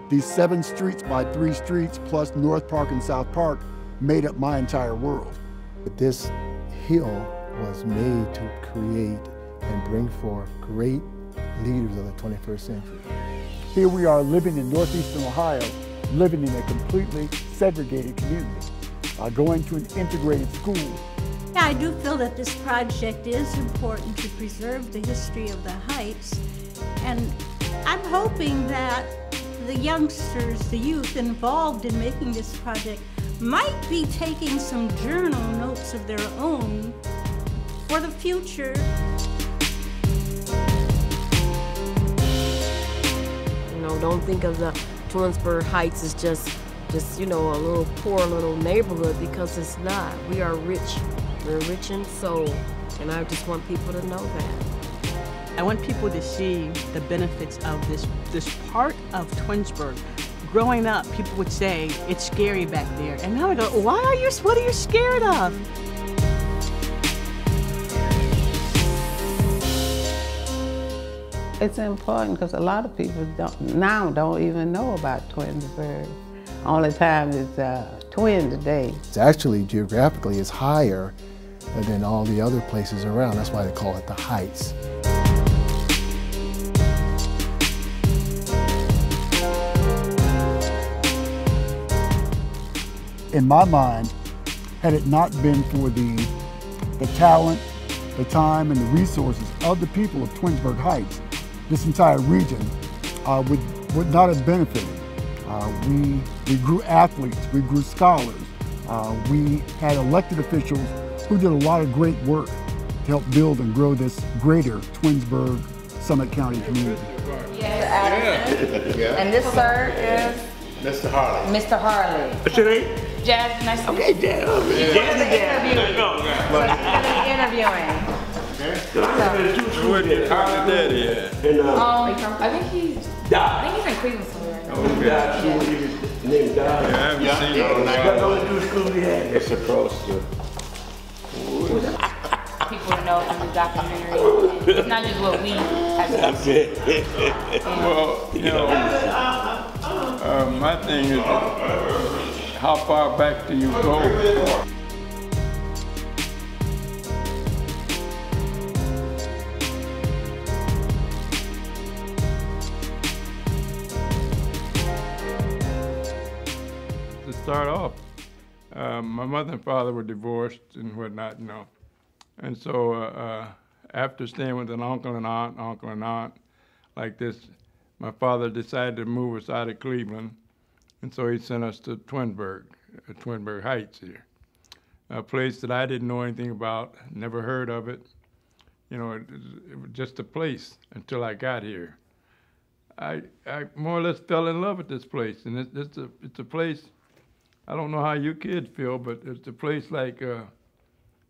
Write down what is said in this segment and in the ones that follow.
These 7 streets by 3 streets plus North Park and South Park made up my entire world. This hill was made to create and bring forth great leaders of the 21st century. Here we are living in northeastern Ohio, living in a completely segregated community, going to an integrated school. Yeah, I do feel that this project is important to preserve the history of the Heights, and I'm hoping that the youngsters, the youth involved in making this project might be taking some journal notes of their own for the future. You know, don't think of the Twinsburg Heights as just a little poor little neighborhood, because it's not. We are rich. We're rich in soul, and I just want people to know that. I want people to see the benefits of this part of Twinsburg. Growing up, people would say, it's scary back there. And now I go, what are you scared of? It's important because a lot of people don't even know about Twinsburg. Only time is Twin today. It's actually, geographically, it's higher than all the other places around. That's why they call it the Heights. In my mind, had it not been for the talent, the time, and the resources of the people of Twinsburg Heights, this entire region would not have benefited. We grew athletes, we grew scholars, we had elected officials who did a lot of great work to help build and grow this greater Twinsburg, Summit County community. Yeah. And this, sir, is? Mr. Harley. Mr. Harley. What's your name? Jazz, nice to meet you. Okay, Jazz. Where did Harley Daddy at? I think he's in Cleveland somewhere. Yeah, I haven't seen him. That's the only 2 schools he had. It's across the... People to know from the documentary. It's not just what we have to That's it. Well, you know, my thing is, how far back do you go? To start off, my mother and father were divorced and whatnot, you know. And so after staying with an uncle and aunt like this, my father decided to move us out of Cleveland. And so he sent us to Twinsburg Heights here, a place that I didn't know anything about, never heard of it. You know, it was just a place until I got here. I more or less fell in love with this place, and it's a place, I don't know how you kids feel, but it's a place like,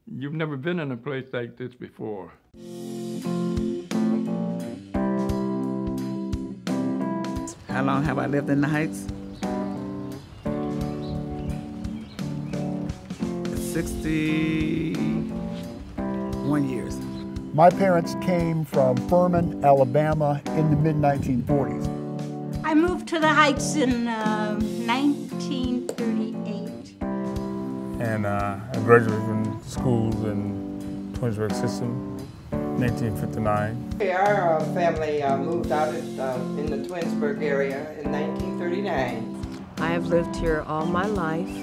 you've never been in a place like this before. How long have I lived in the Heights? 61 years. My parents came from Furman, Alabama in the mid-1940s. I moved to the Heights in 1938. And I graduated from schools in Twinsburg system, 1959. Our family moved out in the Twinsburg area in 1939. I have lived here all my life,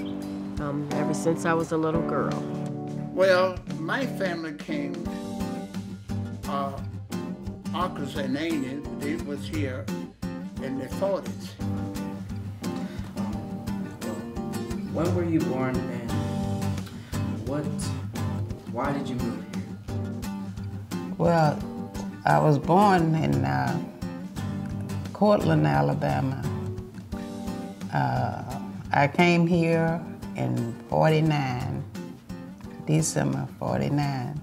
ever since I was a little girl. Well, my family came, uncles and aunties, they was here in the 40s. When were you born and why did you move here? Well, I was born in Cortland, Alabama. I came here in 49, December 49.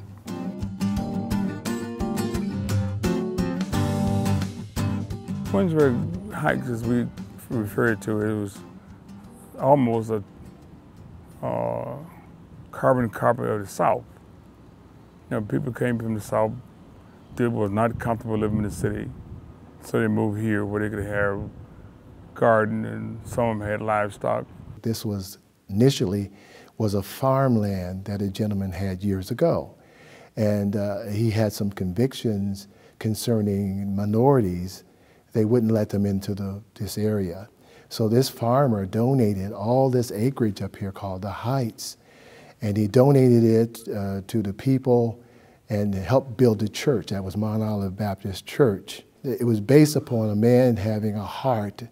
Twinsburg Heights, as we referred to it, was almost a carbon copy of the South. You know, people came from the South, they was not comfortable living in the city, so they moved here where they could have garden, and some of them had livestock. This was initially a farmland that a gentleman had years ago. And he had some convictions concerning minorities. They wouldn't let them into this area. So this farmer donated all this acreage up here called the Heights, and he donated it to the people and helped build the church. That was Mount Olive Baptist Church. It was based upon a man having a heart,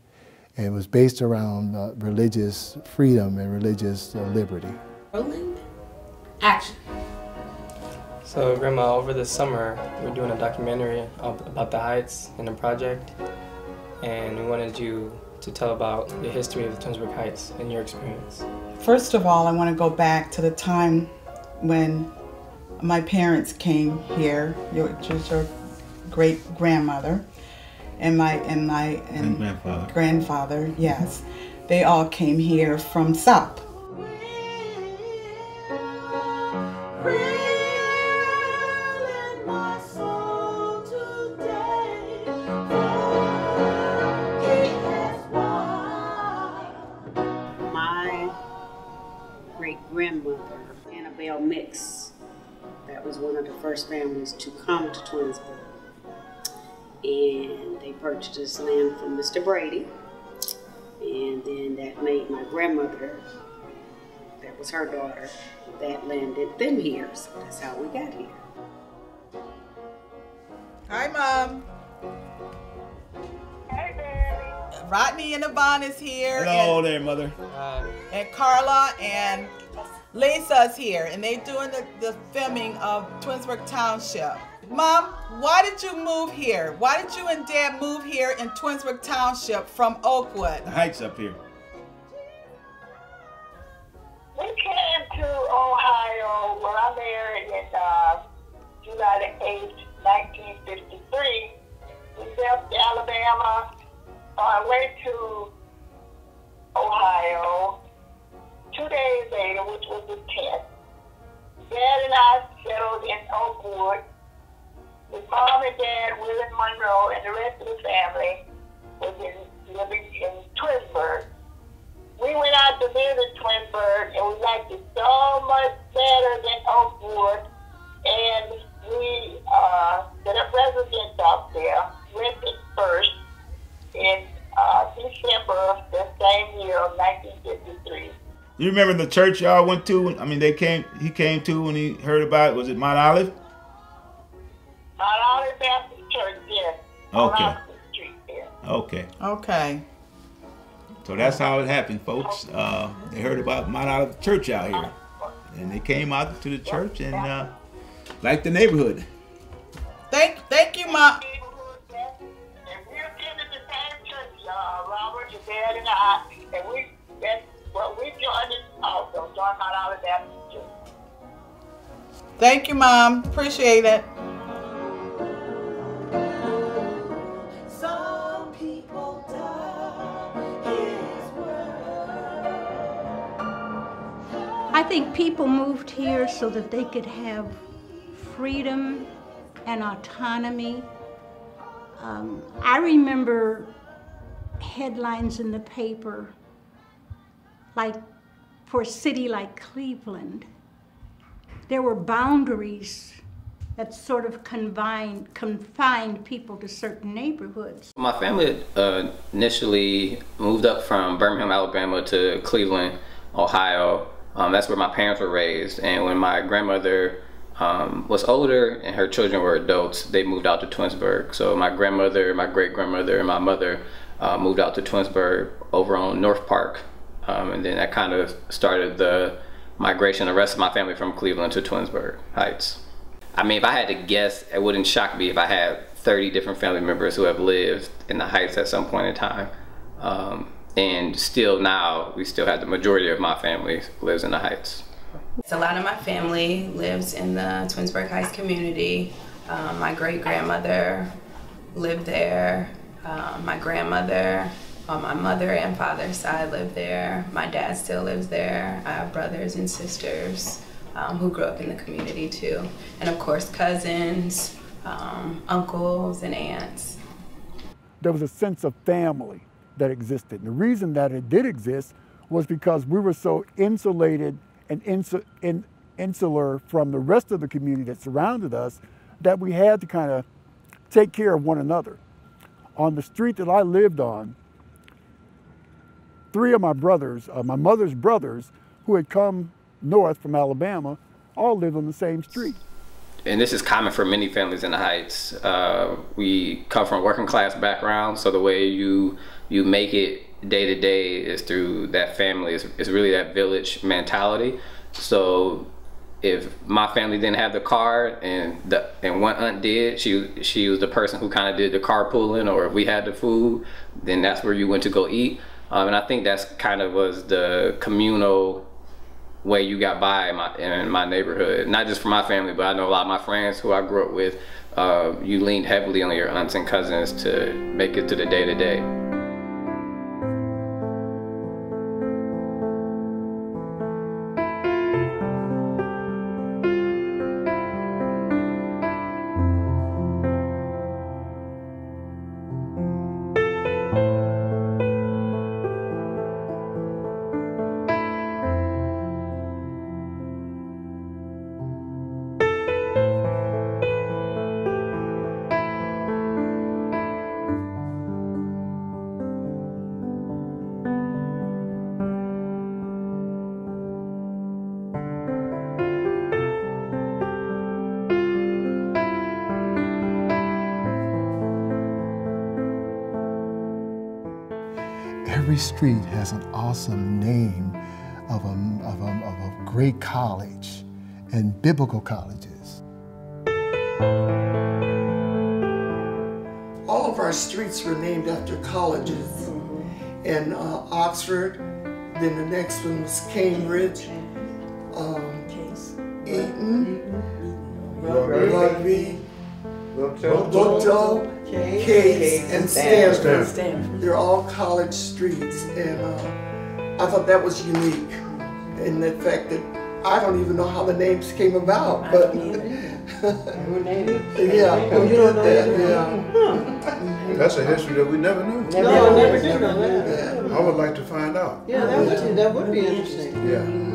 and it was based around religious freedom and religious liberty. Rolling. Action. So, Grandma, over the summer, we're doing a documentary about the Heights and the project, and we wanted you to tell about the history of the Twinsburg Heights and your experience. First of all, I want to go back to the time when my parents came here, which was your great-grandmother, and grandfather, yes. They all came here from South. Grandmother, Mix, that was one of the first families to come to Twinsburg. And they purchased this land from Mr. Brady. And then that made my grandmother, that was her daughter, that landed them here. So that's how we got here. Hi, Mom. Hey, Daddy. Rodney and Yvonne is here. Hello there, Mother. And Carla and Lisa's here, and they're doing the filming of Twinsburg Township. Mom, why did you move here? Why did you and Dad move here in Twinsburg Township from Oakwood? The Heights up here. We came to Ohio when I married in July the 8th, 1953. We left Alabama on our way to Ohio 2 days later, which was the 10th. Dad and I settled in Oakwood with Mom and Dad, Willie Monroe, and the rest of the family was living in Twinsburg. We went out to visit Twinsburg, and we liked it so much better than Oakwood, and we set up residence out there, rented first in December the same year of 1953. You remember the church y'all went to? I mean, he came to when he heard about it. Was it Mount Olive? Mount Olive Baptist Church, yes. Okay. On Street there. Okay. Okay. So that's how it happened, folks. They heard about Mount Olive Church out here, and they came out to the church and liked the neighborhood. Thank you, Mom. Robert, your dad, and I, and we joined it also, joined Mount Olive Baptist Church. Thank you, Mom. Appreciate it. Some people die his word. I think people moved here so that they could have freedom and autonomy. I remember headlines in the paper, like for a city like Cleveland, there were boundaries that sort of confined people to certain neighborhoods. My family initially moved up from Birmingham, Alabama to Cleveland, Ohio. That's where my parents were raised. And when my grandmother was older and her children were adults, they moved out to Twinsburg. So my grandmother, my great-grandmother, and my mother moved out to Twinsburg over on North Park. And then that kind of started the migration of the rest of my family from Cleveland to Twinsburg Heights. I mean, if I had to guess, it wouldn't shock me if I had 30 different family members who have lived in the Heights at some point in time. And still now, we still have the majority of my family lives in the Heights. So a lot of my family lives in the Twinsburg Heights community. My great-grandmother lived there. My grandmother on my mother and father's side lived there. My dad still lives there. I have brothers and sisters who grew up in the community too. And of course, cousins, uncles and aunts. There was a sense of family that existed. And the reason that it did exist was because we were so insulated and insular from the rest of the community that surrounded us that we had to kind of take care of one another. On the street that I lived on, 3 of my brothers, my mother's brothers, who had come north from Alabama, all lived on the same street. And this is common for many families in the Heights. We come from working class backgrounds, so the way you make it day to day is through that family. It's really that village mentality. So if my family didn't have the car and one aunt did, she was the person who kind of did the carpooling, or if we had the food, then that's where you went to go eat. And I think that's kind of was the communal way you got by in my neighborhood. Not just for my family, but I know a lot of my friends who I grew up with, you leaned heavily on your aunts and cousins to make it to the day-to-day. Every street has an awesome name of a great college and biblical colleges. All of our streets were named after colleges. And Oxford, then the next one was Cambridge, Eton, Rugby, Bucktown, Case, and Stanford. They're all college streets, and I thought that was unique in the fact that I don't even know how the names came about, but Who named it? yeah, Oh, you don't know that, either? yeah. That's a history that we never knew. Never did know that. I would like to find out. Yeah, that would be interesting. Yeah.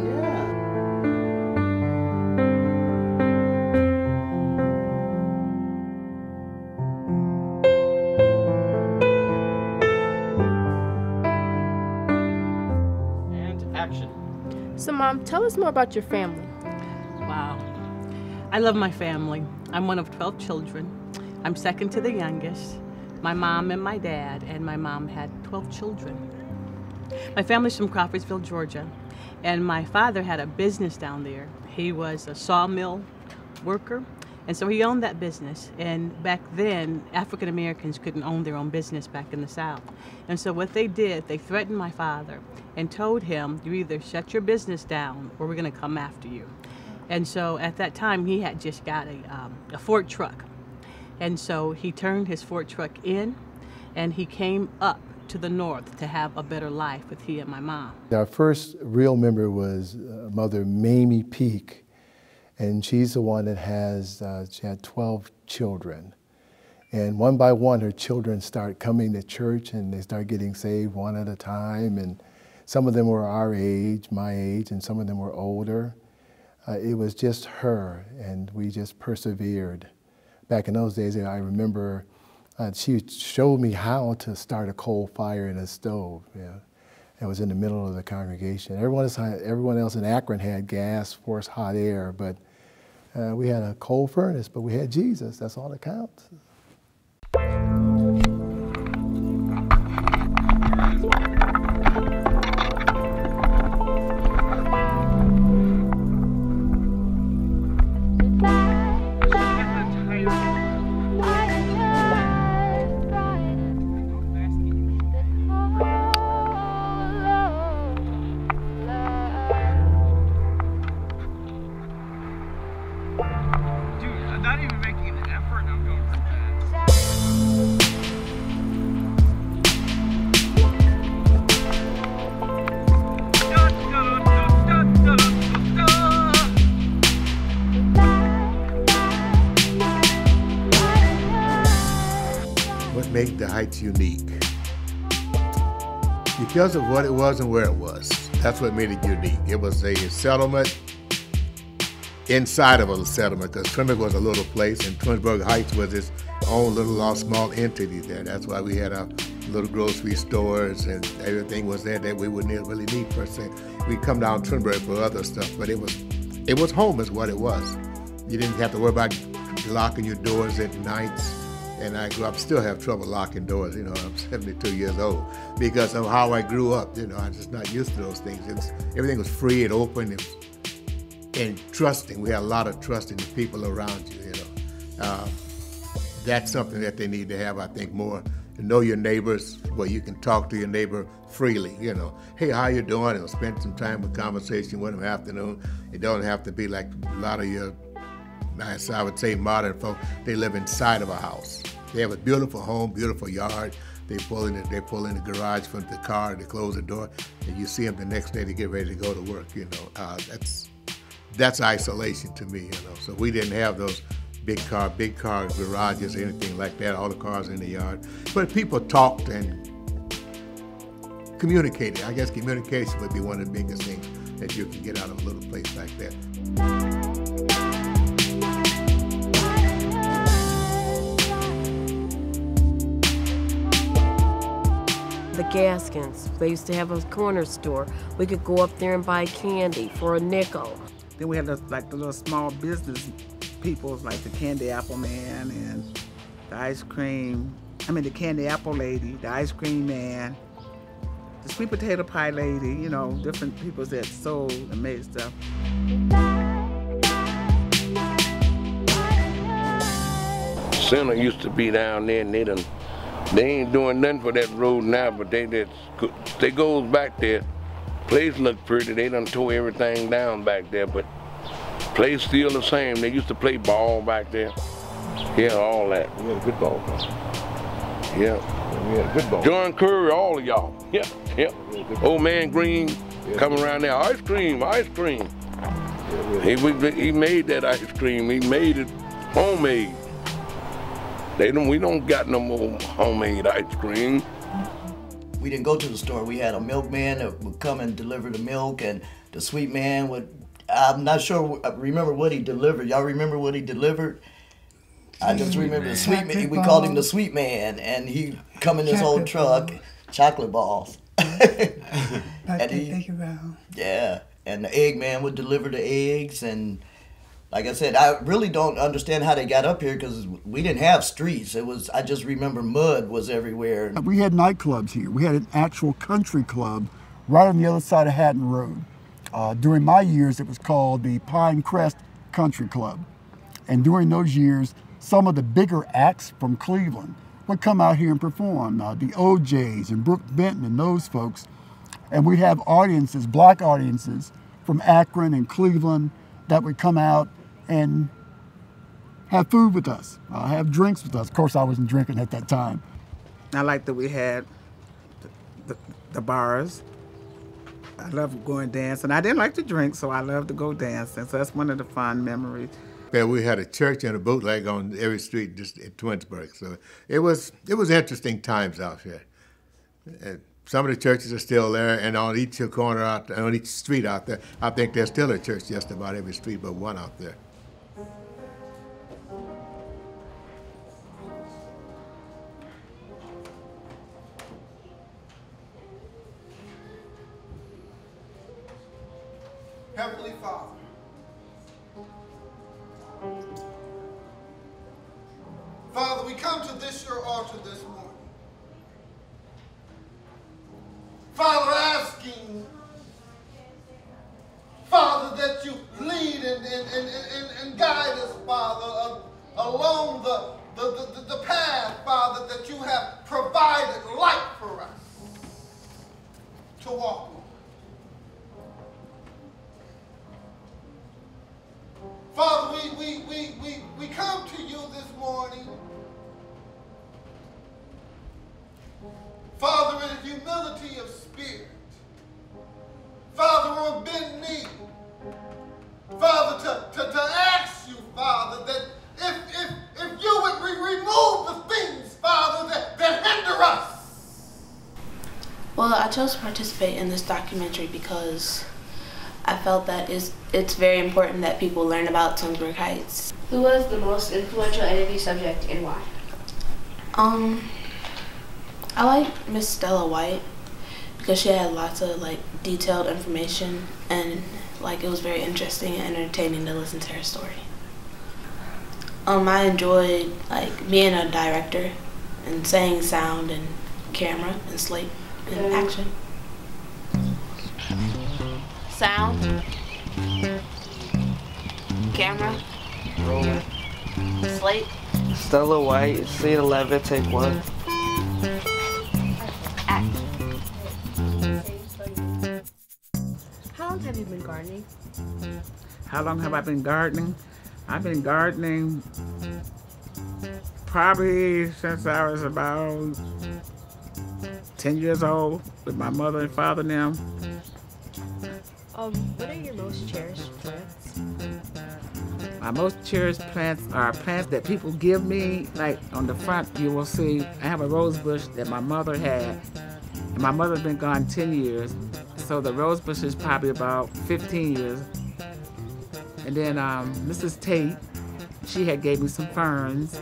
So Mom, tell us more about your family. Wow. I love my family. I'm one of 12 children. I'm second to the youngest. My mom and my dad, and my mom had 12 children. My family's from Crawfordsville, Georgia, and my father had a business down there. He was a sawmill worker, and so he owned that business. And back then, African Americans couldn't own their own business back in the South. And so what they did, they threatened my father and told him, you either shut your business down or we're gonna come after you. And so at that time, he had just got a Ford truck. And so he turned his Ford truck in and he came up to the north to have a better life with he and my mom. Our first real member was Mother Mamie Peak, and she's the one that has, she had 12 children. And one by one, her children start coming to church and they start getting saved one at a time. And some of them were our age, my age, and some of them were older. It was just her, and we just persevered. Back in those days, I remember she showed me how to start a coal fire in a stove. Yeah. It was in the middle of the congregation. Everyone else in Akron had gas, forced hot air, but we had a coal furnace, but we had Jesus. That's all that counts. What makes the Heights unique Because of what it was and where it was. That's what made it unique. It was a settlement inside of a settlement, because Twinsburg was a little place and Twinsburg Heights was its own little small entity there. That's why we had our little grocery stores and everything was there that we wouldn't really need per se. We'd come down Twinsburg for other stuff, but it was home is what it was. You didn't have to worry about locking your doors at nights. And I grew up, still have trouble locking doors, you know, I'm 72 years old, because of how I grew up, you know, I'm just not used to those things. Everything was free and open and trusting. We had a lot of trust in the people around you, you know. That's something that they need to have, I think, more. To know your neighbors, where you can talk to your neighbor freely, you know. Hey, how you doing? And spend some time with conversation with them afternoon. It don't have to be like a lot of your, I would say, modern folk. They live inside of a house. They have a beautiful home, beautiful yard. They pull in the garage from the car, they close the door, and you see them the next day to get ready to go to work, you know. That's isolation to me, you know. So we didn't have those big car garages or anything like that, all the cars in the yard. But people talked and communicated. I guess communication would be one of the biggest things that you can get out of a little place like that. The Gaskins, they used to have a corner store. We could go up there and buy candy for a nickel. Then we had the little small business people, like the candy apple man and the candy apple lady, the ice cream man, the sweet potato pie lady, you know, different people that sold and made stuff. Center used to be down there, and they ain't doing nothing for that road now, but they goes back there. Place look pretty. They done tore everything down back there, but place still the same. They used to play ball back there. Yeah, all that. We had a good ball. Yeah. We had a good ball. John Curry, all of y'all. Yeah, yeah. Old man Green coming around there. Ice cream, ice cream. Yeah, he made that ice cream. He made it homemade. We don't got no more homemade ice cream. We didn't go to the store. We had a milkman that would come and deliver the milk, and the sweet man would, I'm not sure, remember what he delivered. Y'all remember what he delivered? I just remember the sweet man. We called him the sweet man, and he come in his old truck, chocolate balls. And yeah, and the egg man would deliver the eggs, and like I said, I really don't understand how they got up here because we didn't have streets. I just remember mud was everywhere. We had nightclubs here. We had an actual country club right on the other side of Hatton Road. During my years, it was called the Pine Crest Country Club. And during those years, some of the bigger acts from Cleveland would come out here and perform. The OJs and Brooke Benton and those folks. And we'd have audiences, black audiences from Akron and Cleveland that would come out and have food with us, have drinks with us. Of course, I wasn't drinking at that time. I like that we had the bars. I loved going dancing. I didn't like to drink, so I loved to go dancing. So that's one of the fond memories. Yeah, we had a church and a bootleg on every street just in Twinsburg. So it was interesting times out here. And some of the churches are still there, and on each corner out there, on each street out there, I think there's still a church just about every street but one out there. Heavenly Father, Father, we come to this your altar this morning. Father, asking, Father, that you lead and guide us, Father, along the path, Father, that you have provided light for us to walk on. Father, we come to you this morning, Father, in humility of spirit. Father, on bend knee. Father, to ask you, Father, that if you would remove the things, Father, that hinder us. Well, I chose to participate in this documentary because I felt that it's very important that people learn about Twinsburg Heights. Who was the most influential interview subject and why? I like Miss Stella White because she had lots of like detailed information, and like it was very interesting and entertaining to listen to her story. I enjoyed like being a director and saying sound and camera and slate and action. Sound, camera, Rolling. slate. Stella White, scene 11, take 1. Act. How long have you been gardening? How long have I been gardening? I've been gardening probably since I was about 10 years old with my mother and father now. What are your most cherished plants? My most cherished plants are plants that people give me. Like on the front, you will see I have a rose bush that my mother had. And my mother's been gone 10 years, so the rose bush is probably about 15 years. And then Mrs. Tate, she had gave me some ferns.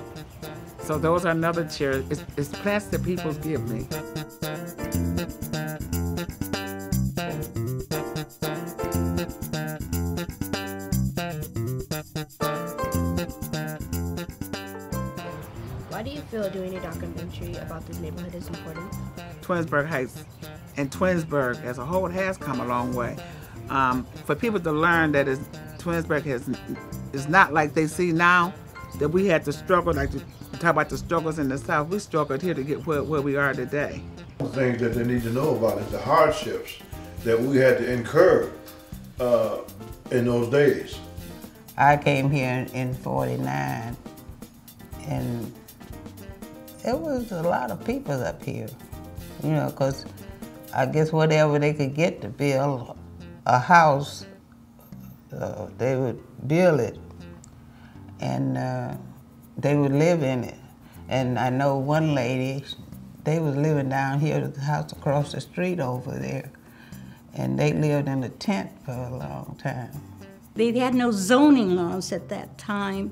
So those are another cherished. It's plants that people give me. Why do you feel doing a documentary about this neighborhood is important? Twinsburg Heights and Twinsburg as a whole has come a long way. For people to learn that Twinsburg is not like they see now, that we had to struggle, like to talk about the struggles in the South, we struggled here to get where we are today. The things that they need to know about is the hardships that we had to incur in those days. I came here in 49, and there was a lot of people up here, you know, because I guess whatever they could get to build a house, they would build it, and they would live in it. And I know one lady, they was living down here at the house across the street over there, and they lived in a tent for a long time. They had no zoning laws at that time,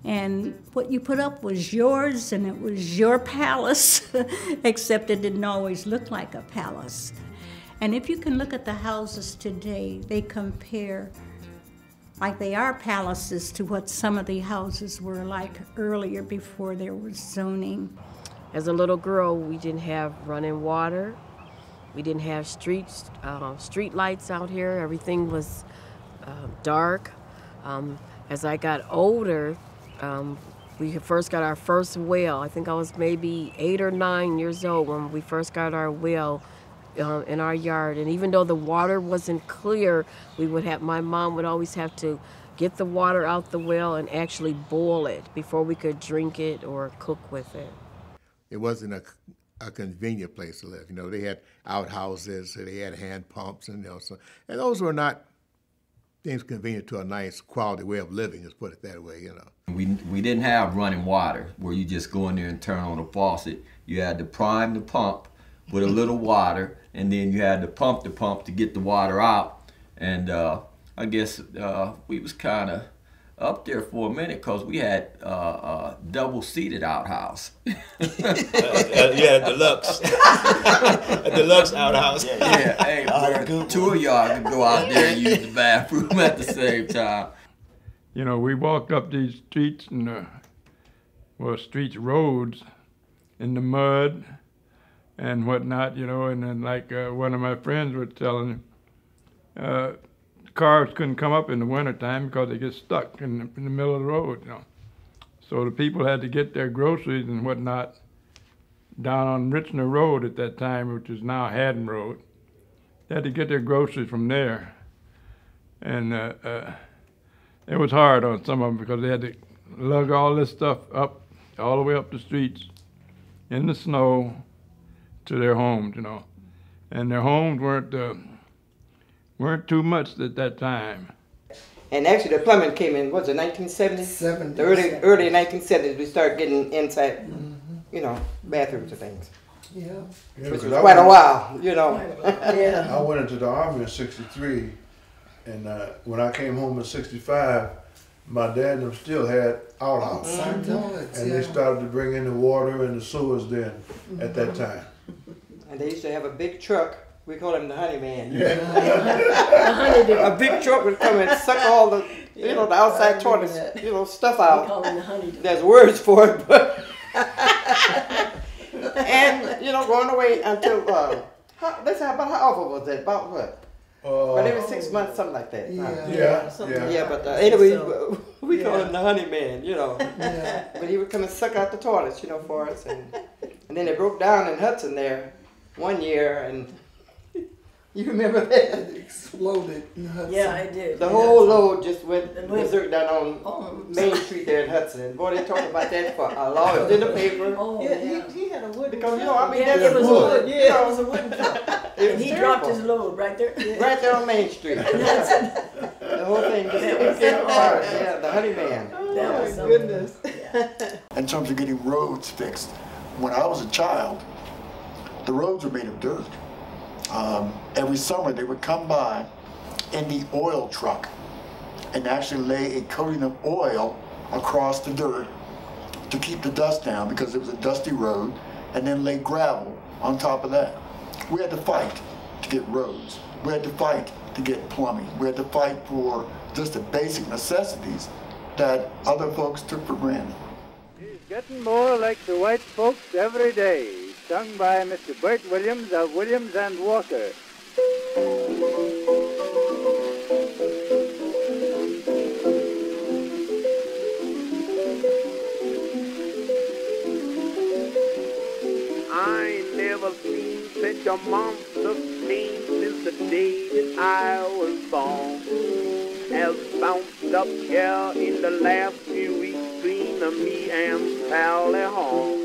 and what you put up was yours, and it was your palace, except it didn't always look like a palace. And if you can look at the houses today, they compare like they are palaces to what some of the houses were like earlier before there was zoning. As a little girl, we didn't have running water. We didn't have street lights out here. Everything was dark. As I got older, we first got our first well. I think I was maybe 8 or 9 years old when we first got our well in our yard. And even though the water wasn't clear, my mom would always have to get the water out the well and actually boil it before we could drink it or cook with it. It wasn't a convenient place to live. You know, they had outhouses, so they had hand pumps, and and those were not things convenient to a nice quality way of living, let's put it that way, you know. We didn't have running water where you just go in there and turn on the faucet. You had to prime the pump with a little water, and then you had to pump the pump to get the water out. And I guess we was kind of up there for a minute because we had a double-seated outhouse. Yeah, deluxe. A deluxe outhouse. Yeah, hey, where 2 of y'all could go out there and use the bathroom at the same time. You know, we walked up these streets and, roads in the mud and whatnot, you know, and then like one of my friends was telling me, cars couldn't come up in the wintertime because they get stuck in the middle of the road, you know. So the people had to get their groceries and whatnot down on Richner Road at that time, which is now Haddon Road. They had to get their groceries from there. And it was hard on some of them because they had to lug all this stuff up, all the way up the streets in the snow to their homes, you know. And their homes weren't too much at that time. And actually the plumbing came in, was it 1970s? The early 1970s we started getting inside, you know, bathrooms and things. Yeah. Yeah, Which was because quite a while, you know. Yeah. I went into the Army in '63, and when I came home in '65, my dad and them still had outhouses. And they started to bring in the water and the sewers then at that time. And they used to have a big truck. We call him the honey man. Yeah. A big truck would come and suck all the, you know, the outside toilets, you know, stuff out. We call him the honey. There's words for it, but. And, you know, going away until, let's say, about how often was that? About what? But every 6 months, something like that. Yeah, but anyway, we call him the honey man, you know. But he would come and suck out the toilets, you know, for us. And then it broke down in Hudson there one year, and you remember that? It exploded in Hudson. Yeah, I did. The whole load just went berserk down on Main Street there in Hudson. And boy, they talked about that for a long. It was in the paper. Oh, yeah. He had a wood. Because, you know, I mean, yeah, that's it was wood. you Yeah, know. it was a wooden truck. And he terrible. dropped his load right there. Right there on Main Street. The whole thing just came apart. Yeah, the honey man. That was goodness. In terms of getting roads fixed, when I was a child, the roads were made of dirt. Every summer they would come by in the oil truck and actually lay a coating of oil across the dirt to keep the dust down because it was a dusty road, and then lay gravel on top of that. We had to fight to get roads. We had to fight to get plumbing. We had to fight for just the basic necessities that other folks took for granted. He's getting more like the white folks every day. Sung by Mr. Bert Williams of Williams and Walker. I ain't never seen such a monster pain since the day that I was born. Has bounced up here in the last few weeks between me and Sally Home.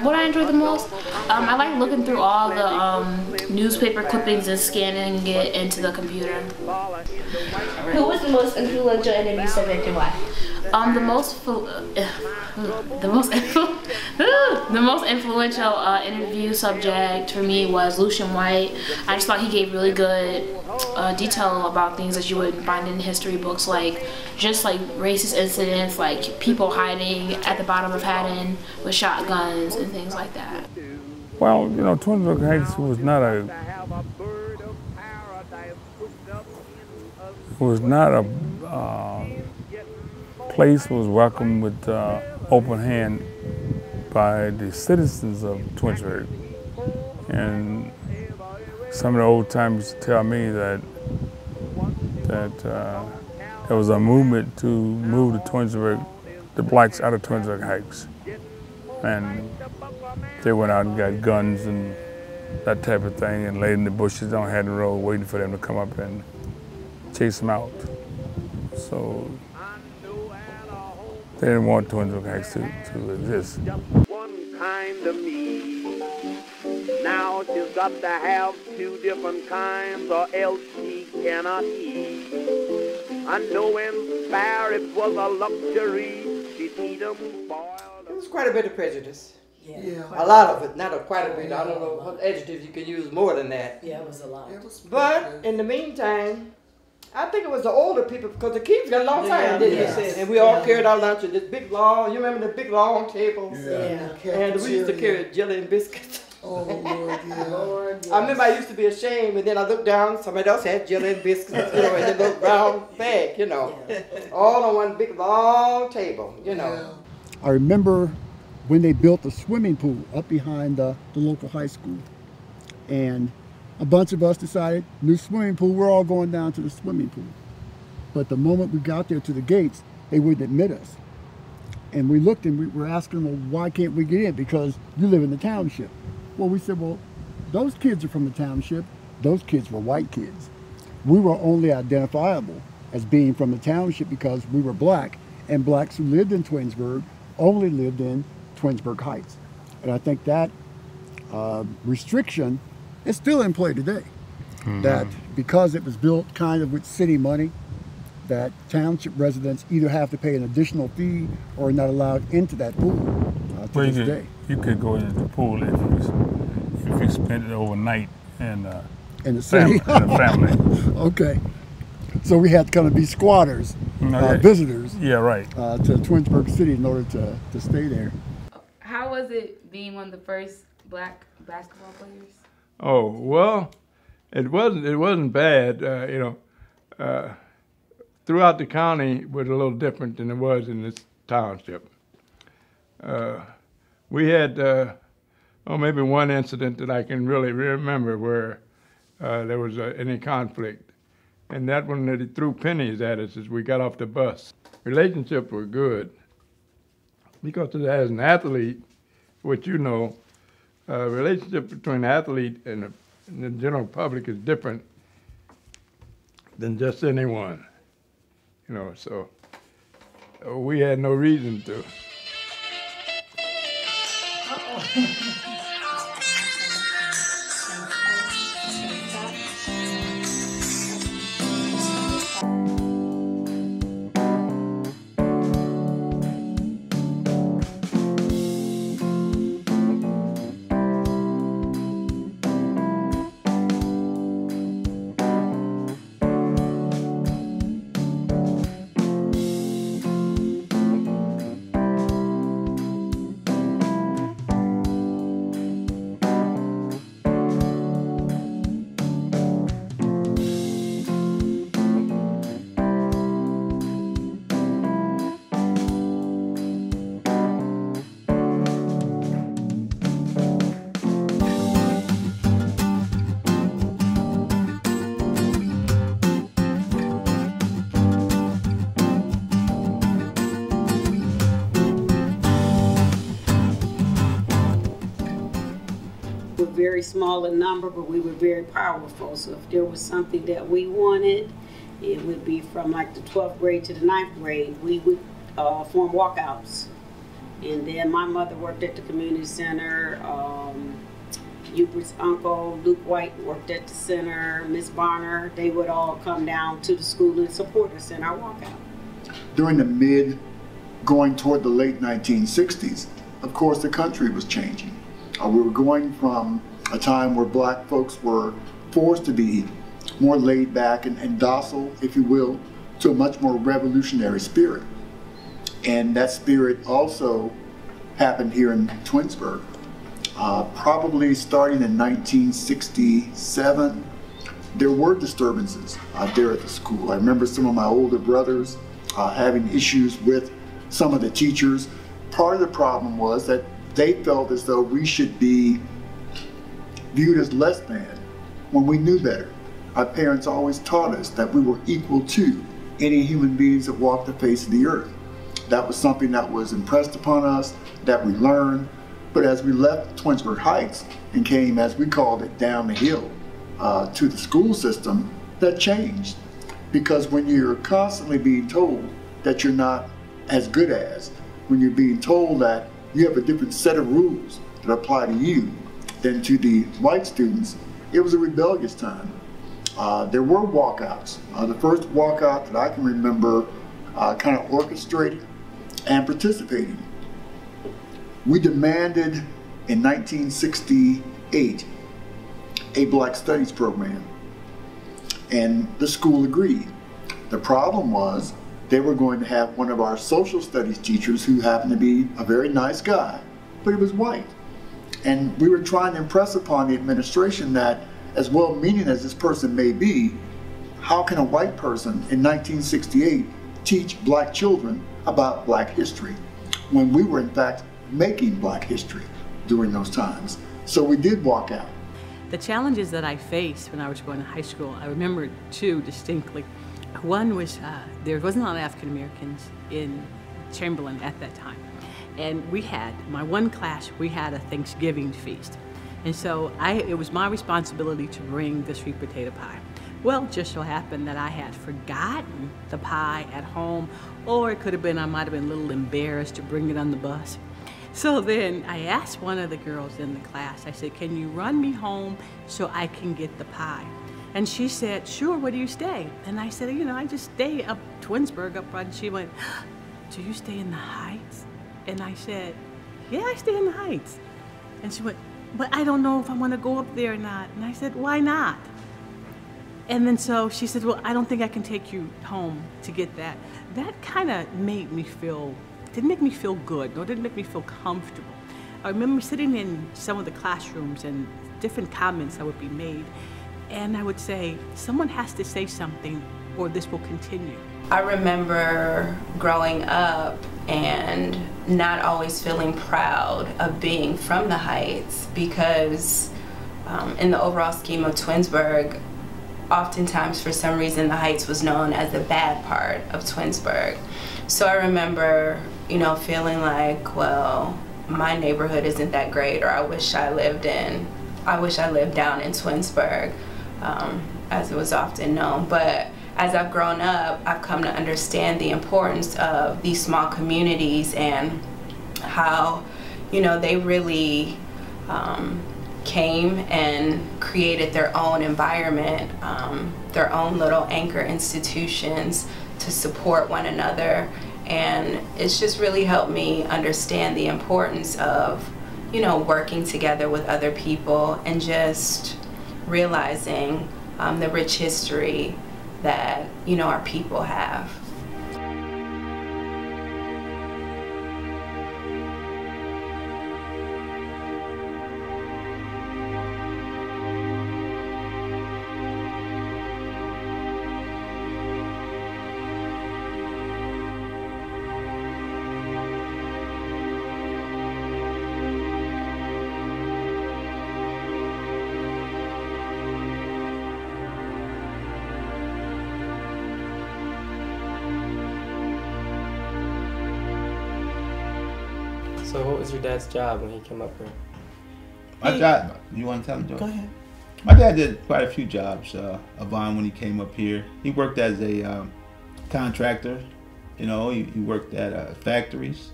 What I enjoyed the most, I like looking through all the newspaper clippings and scanning it into the computer. Who was the most influential interview subject and why? The most influential interview subject for me was Lucian White. I just thought he gave really good detail about things that you wouldn't find in history books, like just like racist incidents, like people hiding at the bottom of Haddon with shotguns and things like that. Well, you know, Twinsburg Heights was not a place was welcomed with open hand by the citizens of Twinsburg. And some of the old timers tell me that there was a movement to move the blacks out of Twinsburg Heights. And they went out and got guns and that type of thing and laid in the bushes on Haddon Road waiting for them to come up and chase them out. So they didn't want Twinsburg Heights to exist. One kind of me. Now she's got to have two different kinds or else she cannot eat. I know in spare it was a luxury. She'd eat them boiled. There was quite a bit of prejudice. Yeah. A lot of it, not quite a bit. I don't know what adjectives you could use more than that. Yeah, it was a lot. But in the meantime, I think it was the older people, because the kids got a long time, didn't they? And we all carried our lunch at this big long, you remember the big long tables? Yeah. And we used to carry jelly and biscuits. Oh, Lord, yeah. Lord, yes. I remember I used to be ashamed, and then I looked down, somebody else had jelly and biscuits, you know, in a little brown bag, you know. All on one big long table, you know. I remember when they built the swimming pool up behind the local high school. And a bunch of us decided, new swimming pool, we're all going down to the swimming pool. But the moment we got there to the gates, they wouldn't admit us. And we looked and we were asking them, well, why can't we get in? Because you live in the township. Well, we said, well, those kids are from the township. Those kids were white kids. We were only identifiable as being from the township because we were black, and blacks who lived in Twinsburg only lived in Twinsburg Heights. And I think that restriction is still in play today. Mm-hmm. That because it was built kind of with city money, that township residents either have to pay an additional fee or are not allowed into that pool to this day. You could go into the pool if you spent it overnight in the city. In a family. Okay. So we had to kind of be squatters, visitors. Yeah, right. To Twinsburg City in order to stay there. How was it being one of the first black basketball players? Oh well, it wasn't bad. Throughout the county it was a little different than it was in this township. We had maybe one incident that I can really remember where there was any conflict, and that one that he threw pennies at us as we got off the bus. Relationships were good because as an athlete, what you know, relationship between the athlete and the general public is different than just anyone, so we had no reason to. Very small in number, but we were very powerful. So if there was something that we wanted, it would be from like the 12th grade to the 9th grade. We would form walkouts. And then my mother worked at the community center. Hubert's uncle, Luke White, worked at the center. Miss Barner, they would all come down to the school and support us in our walkout. During the going toward the late 1960s, of course the country was changing. We were going from a time where black folks were forced to be more laid back and docile, if you will, to a much more revolutionary spirit. And that spirit also happened here in Twinsburg. Probably starting in 1967, there were disturbances there at the school. I remember some of my older brothers having issues with some of the teachers. Part of the problem was that they felt as though we should be viewed as less than when we knew better. Our parents always taught us that we were equal to any human beings that walked the face of the earth. That was something that was impressed upon us, that we learned. But as we left Twinsburg Heights and came, as we called it, down the hill to the school system, that changed. Because when you're constantly being told that you're not as good as, when you're being told that you have a different set of rules that apply to you than to the white students, it was a rebellious time. There were walkouts. The first walkout that I can remember kind of orchestrating and participating. We demanded in 1968 a Black Studies program, and the school agreed. The problem was they were going to have one of our social studies teachers who happened to be a very nice guy, but he was white. And we were trying to impress upon the administration that, as well-meaning as this person may be, how can a white person in 1968 teach black children about black history when we were in fact making black history during those times? So we did walk out. The challenges that I faced when I was going to high school, I remember two distinctly. One was there wasn't a lot of African Americans in Chamberlain at that time. And we had, my one class, we had a Thanksgiving feast. And so it was my responsibility to bring the sweet potato pie. Well, it just so happened that I had forgotten the pie at home, or it could have been, I might have been a little embarrassed to bring it on the bus. So then I asked one of the girls in the class, I said, can you run me home so I can get the pie? And she said, sure, where do you stay? And I said, I just stay up Twinsburg up front. And she went, do you stay in the Heights? And I said, yeah, I stay in the Heights. And she went, but I don't know if I want to go up there or not. And I said, why not? And then so she said, well, I don't think I can take you home to get that. That kind of made me feel, didn't make me feel good, nor didn't make me feel comfortable. I remember sitting in some of the classrooms and different comments that would be made, and I would say, someone has to say something or this will continue. I remember growing up and not always feeling proud of being from the Heights because in the overall scheme of Twinsburg, oftentimes for some reason the Heights was known as the bad part of Twinsburg. So I remember, you know, feeling like, well, my neighborhood isn't that great, or I wish I lived down in Twinsburg, as it was often known. But as I've grown up, I've come to understand the importance of these small communities and how, you know, they really came and created their own environment, their own little anchor institutions to support one another. And it's just really helped me understand the importance of, you know, working together with other people and just realizing the rich history that, you know, our people have. So what was your dad's job when he came up here? My job, you want to tell him, Joe? Go ahead. My dad did quite a few jobs, Avon, when he came up here. He worked as a contractor. You know, he worked at factories.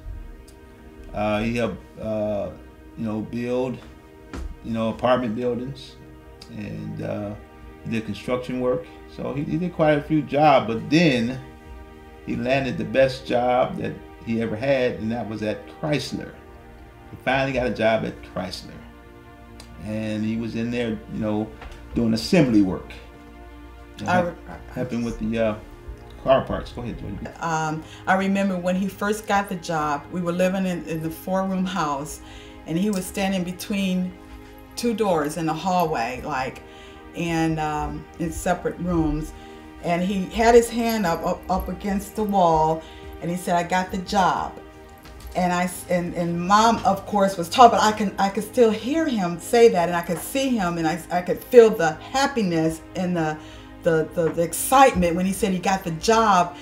He helped, you know, build, you know, apartment buildings. And he did construction work. So he did quite a few jobs, but then he landed the best job that he ever had, and that was at Chrysler. He finally got a job at Chrysler. And he was in there, you know, doing assembly work. Helping with the car parts. Go ahead, Joy. I remember when he first got the job, we were living in the 4-room house, and he was standing between 2 doors in the hallway, like, and in separate rooms. And he had his hand up against the wall, and he said, "I got the job." And Mom, of course, was talking, but I could still hear him say that, and I could see him, and I could feel the happiness and the excitement when he said he got the job,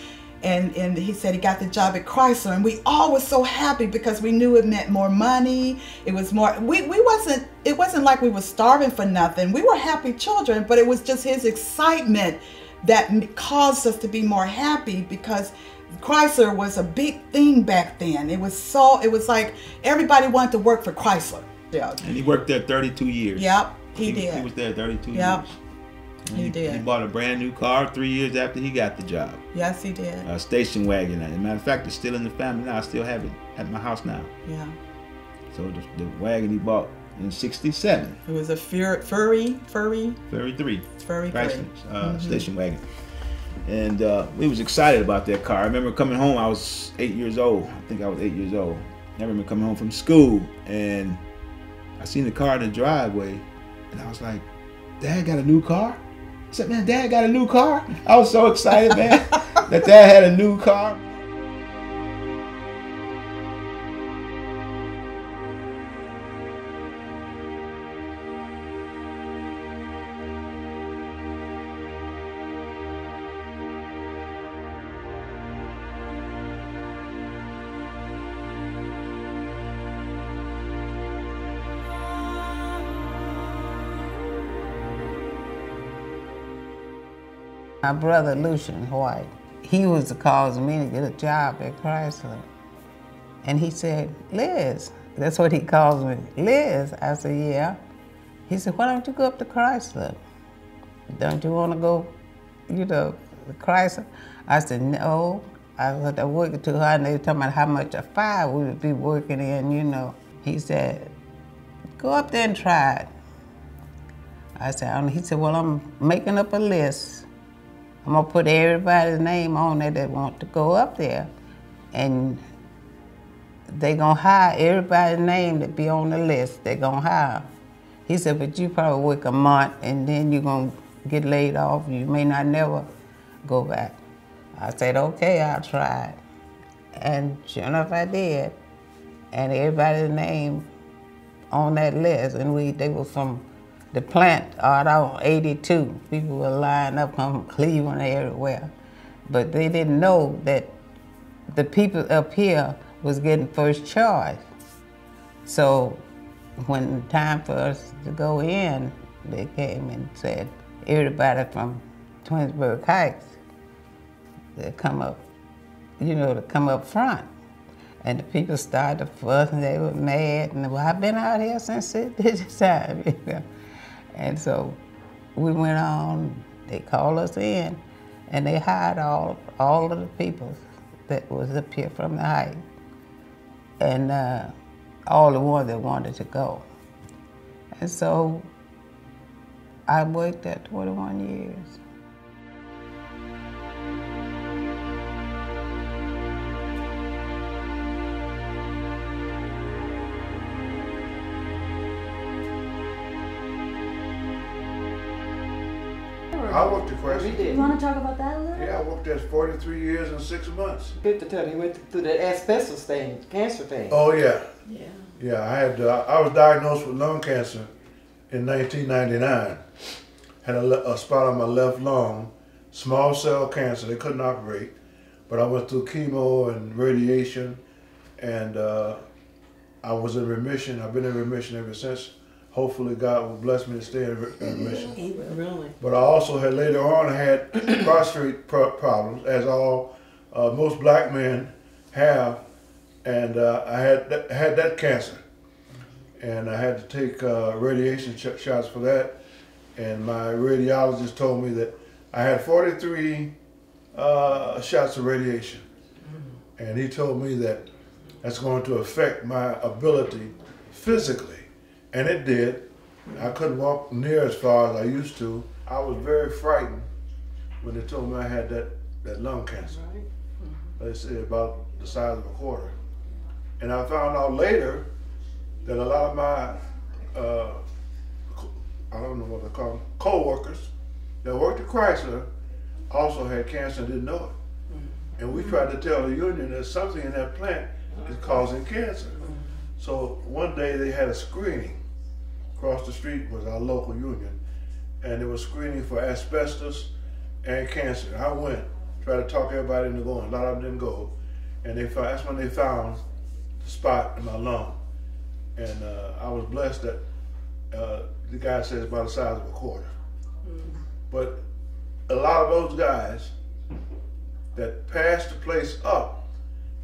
and he said he got the job at Chrysler, and we all were so happy because we knew it meant more money. It was more. It wasn't like we were starving for nothing. We were happy children, but it was just his excitement that caused us to be more happy because Chrysler was a big thing back then. It was like everybody wanted to work for Chrysler. Yeah. And he worked there 32 years. Yep, he did. He was there 32 yep. years. He did. He bought a brand new car 3 years after he got the job. Yes, he did. A station wagon. As a matter of fact, it's still in the family now. I still have it at my house now. Yeah. So the wagon he bought in '67. It was a Furry 3. Chrysler station wagon. And we was excited about that car. I remember coming home, I was 8 years old. I think I was 8 years old. I remember coming home from school and I seen the car in the driveway and I was like, "Dad got a new car?" I said, "Man, Dad got a new car?" I was so excited, man, that Dad had a new car. My brother, Lucian White, he was the cause of me to get a job at Chrysler. And he said, "Liz," that's what he calls me, "Liz." I said, "Yeah." He said, "Why don't you go up to Chrysler? Don't you want to go, you know, to Chrysler?" I said, "No." I was working too hard, and they were talking about how much a fire we would be working in, you know. He said, go up there and try it. I said, he said, well, I'm making up a list. I'm gonna put everybody's name on there that want to go up there. And they gonna hire everybody's name that be on the list, they gonna hire. He said, but you probably work a month and then you're gonna get laid off. You may not never go back. I said, okay, I'll try it. And sure enough, I did. And everybody's name on that list, and they were from the plant out on 82. People were lined up from Cleveland everywhere. But they didn't know that the people up here was getting first choice. So when time for us to go in, they came and said, everybody from Twinsburg Heights, they come up, to come up front. And the people started to fuss and they were mad. And well, I've been out here since this time, And so we went on, they called us in, and they hired all of the people that was up here from the Heights, and all the ones that wanted to go. And so I worked there 21 years. I worked at Chrysler. You want to talk about that a little? Yeah, I worked there 43 years and 6 months. Good to tell you, he went through the asbestos thing, cancer thing. Oh yeah. Yeah. Yeah, I was diagnosed with lung cancer in 1999. Had a spot on my left lung, small cell cancer. They couldn't operate, but I went through chemo and radiation, and I was in remission. I've been in remission ever since. Hopefully God will bless me to stay in remission. Really? But I also had later on had prostate problems, as all most black men have, and I had that cancer, and I had to take radiation shots for that. And my radiologist told me that I had 43 shots of radiation, and he told me that that's going to affect my ability physically. And it did. I couldn't walk near as far as I used to. I was very frightened when they told me I had that lung cancer. They said about the size of a quarter. And I found out later that a lot of my, I don't know what they call them, co-workers that worked at Chrysler also had cancer and didn't know it. And we tried to tell the union that something in that plant is causing cancer. So one day they had a screening. Across the street was our local union, and they were screening for asbestos and cancer. I went, tried to talk everybody into going. A lot of them didn't go, and that's when they found the spot in my lung. And I was blessed that the guy said it's about the size of a quarter. But a lot of those guys that passed the place up,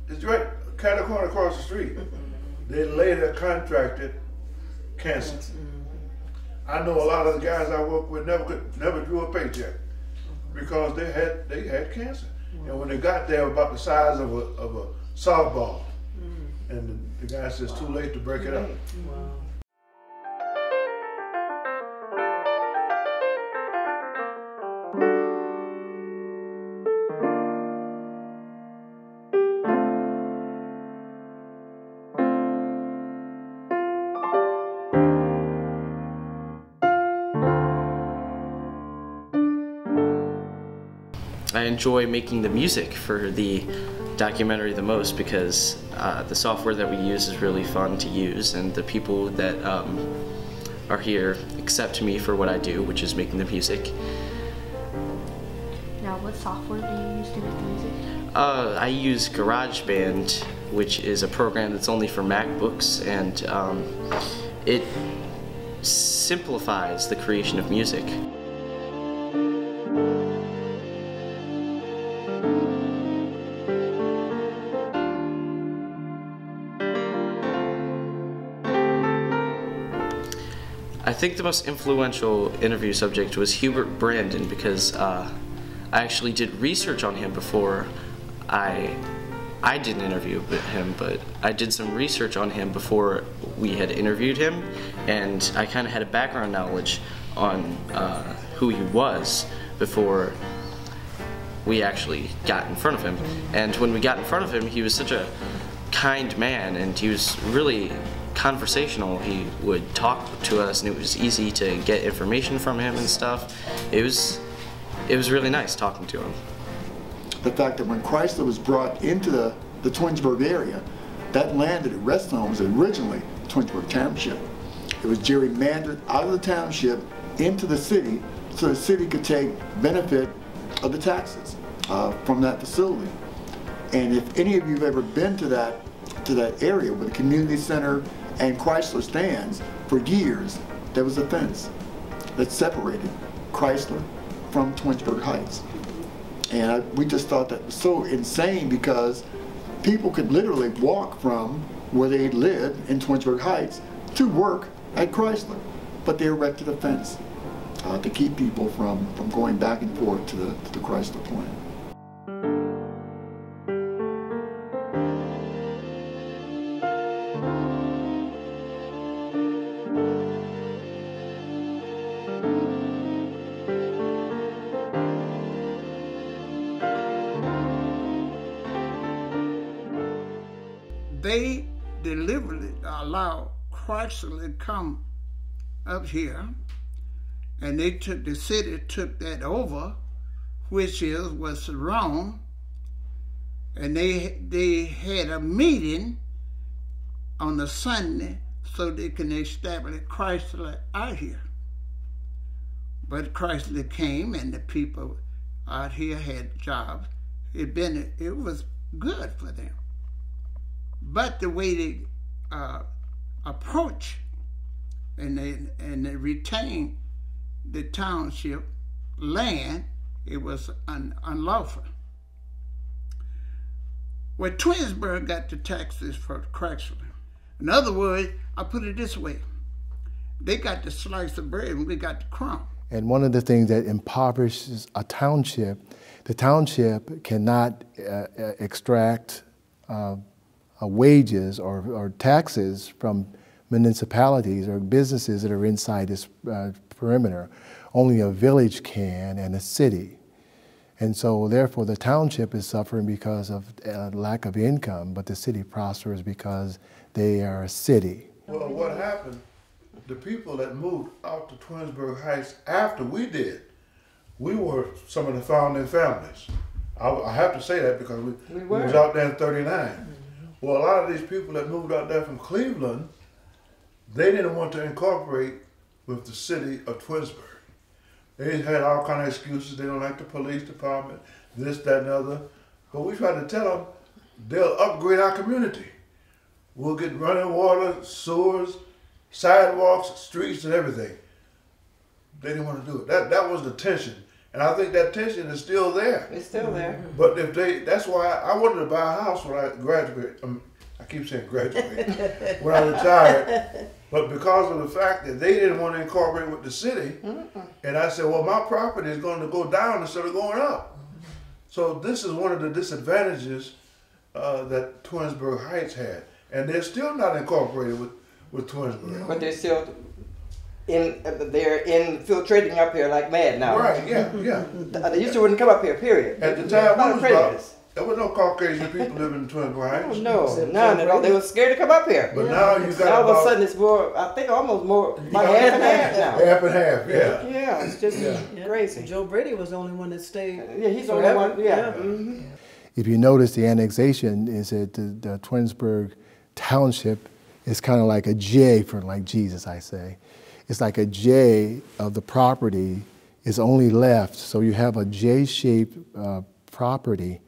it's right kind of corner across the street. They later contracted cancer. I know a lot of the guys I work with never drew a paycheck because they had cancer. And when they got there, about the size of a softball. And the guy says it's too late to break it up. I enjoy making the music for the documentary the most because the software that we use is really fun to use, and the people that are here accept me for what I do, which is making the music. Now, what software do you use to make the music? I use GarageBand, which is a program that's only for MacBooks, and it simplifies the creation of music. I think the most influential interview subject was Hubert Brandon because I actually did research on him before I I didn't interview him, but I did some research on him before we had interviewed him, and I kind of had a background knowledge on who he was before we actually got in front of him. And when we got in front of him, he was such a kind man, and he was really conversational. He would talk to us, and it was easy to get information from him and stuff. It was really nice talking to him. The fact that when Chrysler was brought into the Twinsburg area, that land that it rested on was originally Twinsburg Township. It was gerrymandered out of the township into the city so the city could take benefit of the taxes from that facility. And if any of you have ever been to that area where the community center and Chrysler stands, for years there was a fence that separated Chrysler from Twinsburg Heights. And we just thought that was so insane because people could literally walk from where they lived in Twinsburg Heights to work at Chrysler. But they erected a fence to keep people from going back and forth to the Chrysler plant. They deliberately allowed Chrysler to come up here, and the city took that over, which was wrong, and they had a meeting on a Sunday so they can establish Chrysler out here. But Chrysler came, and the people out here had jobs. It was good for them. But the way they approach and they retain the township land, it was unlawful. Well, Twinsburg got the taxes for Chrysler. In other words, I put it this way: they got the slice of bread and we got the crumb. And one of the things that impoverishes a township, the township cannot extract wages or taxes from municipalities or businesses that are inside this perimeter. Only a village can, and a city. And so therefore the township is suffering because of lack of income, but the city prospers because they are a city. Well, what happened, the people that moved out to Twinsburg Heights after we did, we were some of the founding families. I have to say that because we was out there in '39. Well, a lot of these people that moved out there from Cleveland, they didn't want to incorporate with the city of Twinsburg. They had all kind of excuses. They don't like the police department, this, that, and the other. But we tried to tell them they'll upgrade our community. We'll get running water, sewers, sidewalks, streets, and everything. They didn't want to do it. That was the tension. And I think that tension is still there. It's still there. But that's why I wanted to buy a house when I graduated. I keep saying graduate. When I retired. But because of the fact that they didn't want to incorporate with the city, and I said, well, my property is going to go down instead of going up. So this is one of the disadvantages that Twinsburg Heights had. And they're still not incorporated with Twinsburg. But they're still they're infiltrating up here like mad now. Right, yeah. They used to wouldn't come up here, period. At the time, there was no Caucasian people living in Twinsburg Heights. No, none at all. They were scared to come up here. But now you got all of a sudden it's more, I think almost more, like half and half now. Half and half, yeah. Yeah, it's just crazy. Joe Brady was the only one that stayed. Yeah, he's the only one, yeah. If you notice, the annexation is that the Twinsburg Township is kind of like a J for like Jesus, I say. It's like a J of the property is only left. So you have a J-shaped property,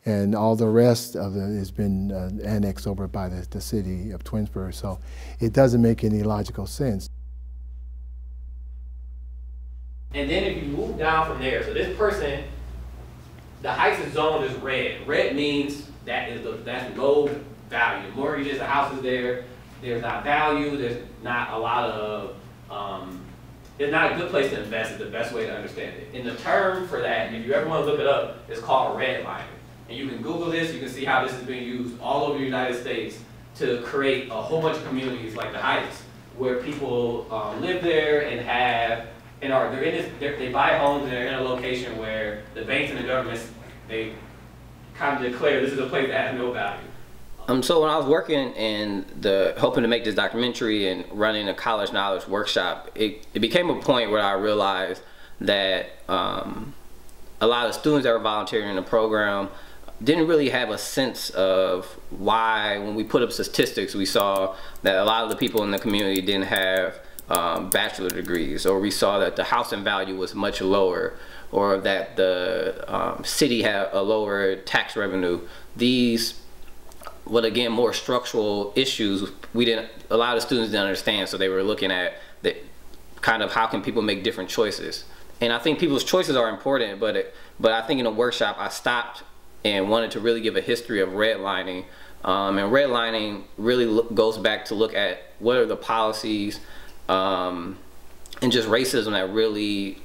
and all the rest of it has been annexed over by the city of Twinsburg. So it doesn't make any logical sense. And then if you move down from there, so this person, the Heights zone is red. Red means that's low value. Mortgages, the house is there. There's not value. There's not a lot of it's not a good place to invest is the best way to understand it. And the term for that, if you ever want to look it up, it's called redlining. And you can Google this, you can see how this is being used all over the United States to create a whole bunch of communities like the Heights, where people live there and they buy homes and they're in a location where the banks and the governments, they kind of declare this is a place that has no value. So when I was working in hoping to make this documentary and running a college knowledge workshop, it became a point where I realized that a lot of students that were volunteering in the program didn't really have a sense of why, when we put up statistics, we saw that a lot of the people in the community didn't have bachelor degrees, or we saw that the housing value was much lower, or that the city had a lower tax revenue. These, well, again, more structural issues, a lot of students didn't understand, so they were looking at kind of how can people make different choices. And I think people's choices are important, but I think in a workshop I stopped and wanted to really give a history of redlining. And redlining really goes back to look at what are the policies and just racism that really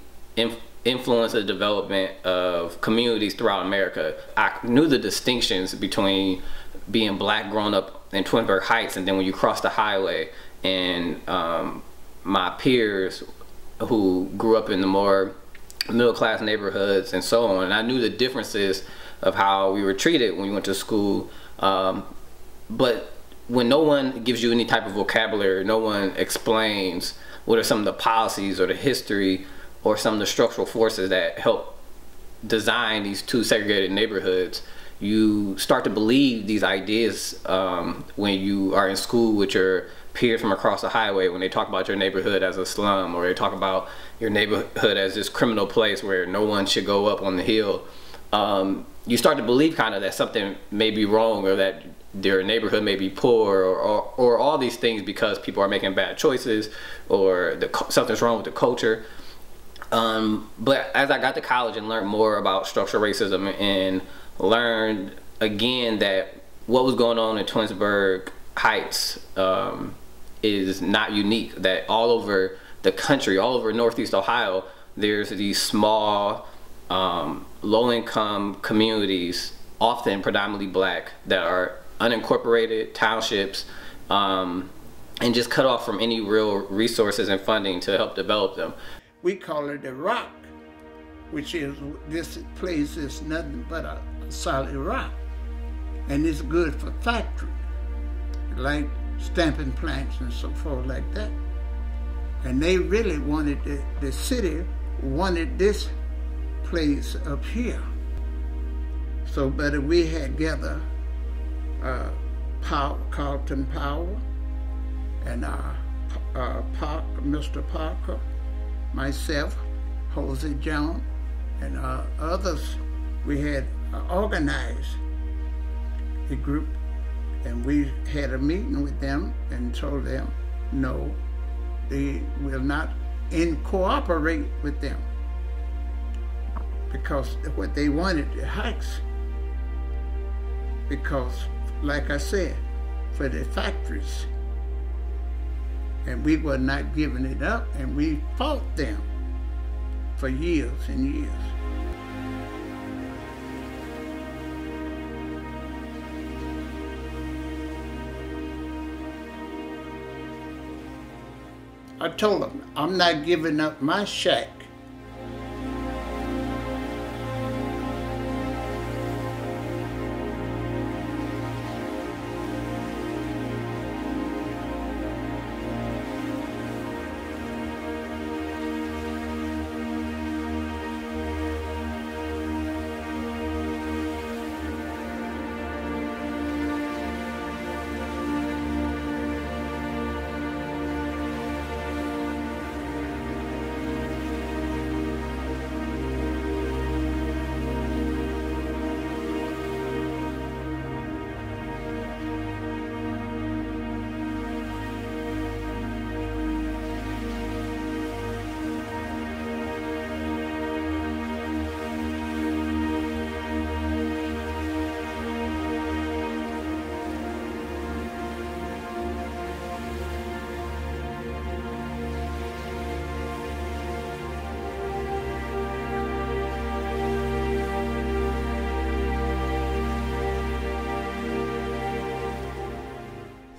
influence the development of communities throughout America. I knew the distinctions between being black growing up in Twinsburg Heights and then when you cross the highway, and my peers who grew up in the more middle-class neighborhoods and so on. And I knew the differences of how we were treated when we went to school. But when no one gives you any type of vocabulary, no one explains what are some of the policies or the history or some of the structural forces that help design these two segregated neighborhoods, you start to believe these ideas when you are in school with your peers from across the highway, when they talk about your neighborhood as a slum, or they talk about your neighborhood as this criminal place where no one should go up on the hill. You start to believe kind of that something may be wrong, or that their neighborhood may be poor, or all these things because people are making bad choices, or something's wrong with the culture. But as I got to college and learned more about structural racism and learned again that what was going on in Twinsburg Heights is not unique, that all over the country, all over Northeast Ohio, there's these small low-income communities, often predominantly black, that are unincorporated townships and just cut off from any real resources and funding to help develop them. We call it the rock, which is, this place is nothing but a solid rock, and it's good for factory, like stamping plants and so forth like that. And they really wanted, the city wanted this place up here. So, but we had gathered Carlton Powell and Mr. Parker, myself, Jose Jones, and others. We had organized a group, and we had a meeting with them and told them no, they will not cooperate with them, because what they wanted, the Heights, because like I said, for the factories, and we were not giving it up, and we fought them for years and years. I told them, I'm not giving up my shack.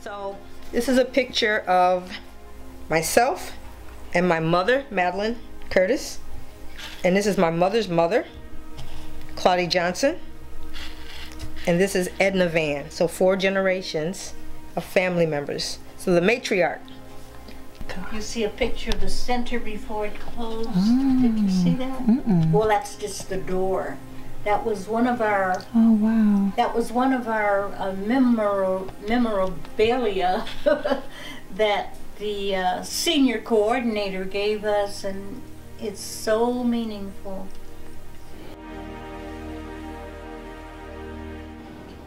So this is a picture of myself and my mother, Madeline Curtis. And this is my mother's mother, Claudia Johnson. And this is Edna Van. So 4 generations of family members. So the matriarch. You see a picture of the center before it closed. Did you see that? Well, that's just the door. That was one of our. Oh wow. That was one of our memorabilia that the senior coordinator gave us, and it's so meaningful.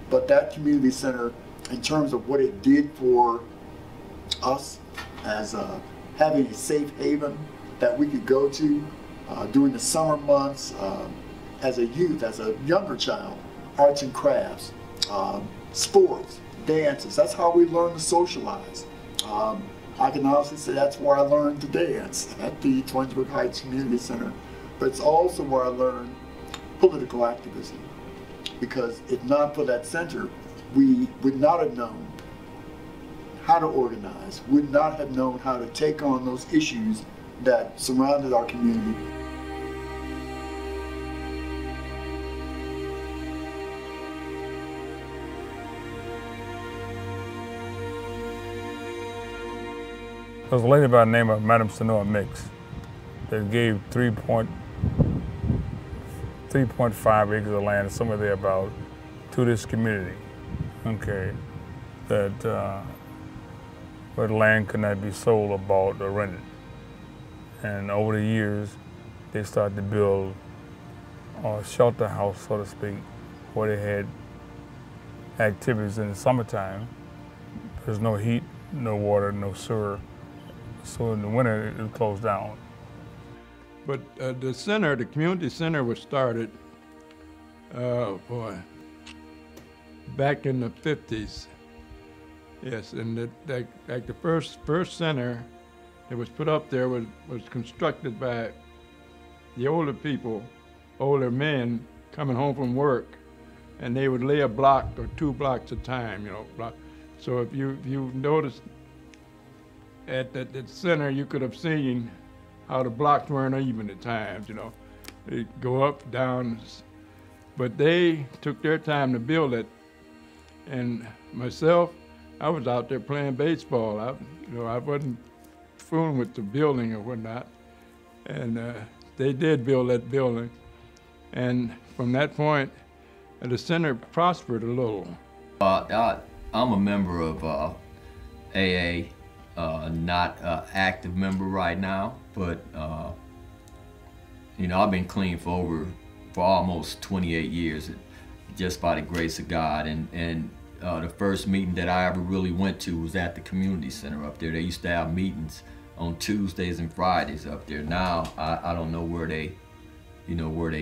But that community center, in terms of what it did for us as having a safe haven that we could go to during the summer months, as a youth, as a younger child, arts and crafts, sports, dances. That's how we learn to socialize. I can honestly say that's where I learned to dance, at the Twinsburg Heights Community Center. But it's also where I learned political activism. Because if not for that center, we would not have known how to organize, would not have known how to take on those issues that surrounded our community. There was a lady by the name of Madam Sonora Mix that gave 3.5 acres of land, somewhere there about, to this community. Okay, that where the land could not be sold or bought or rented. And over the years, they started to build a shelter house, so to speak, where they had activities in the summertime. There's no heat, no water, no sewer. So in the winter, it would close down. But the center, the community center was started, back in the 50s. Yes, and the first center that was put up there was constructed by the older people, older men coming home from work, and they would lay a block or 2 blocks at a time, So if you noticed at the center, you could have seen how the blocks weren't even at times, They go up, down, but they took their time to build it. And myself, I was out there playing baseball. I wasn't fooling with the building or whatnot. And they did build that building. And from that point, the center prospered a little. I'm a member of AA, not an active member right now, but I've been clean for almost 28 years, just by the grace of God. And the first meeting that I ever really went to was at the community center up there. They used to have meetings on Tuesdays and Fridays up there. Now I don't know where they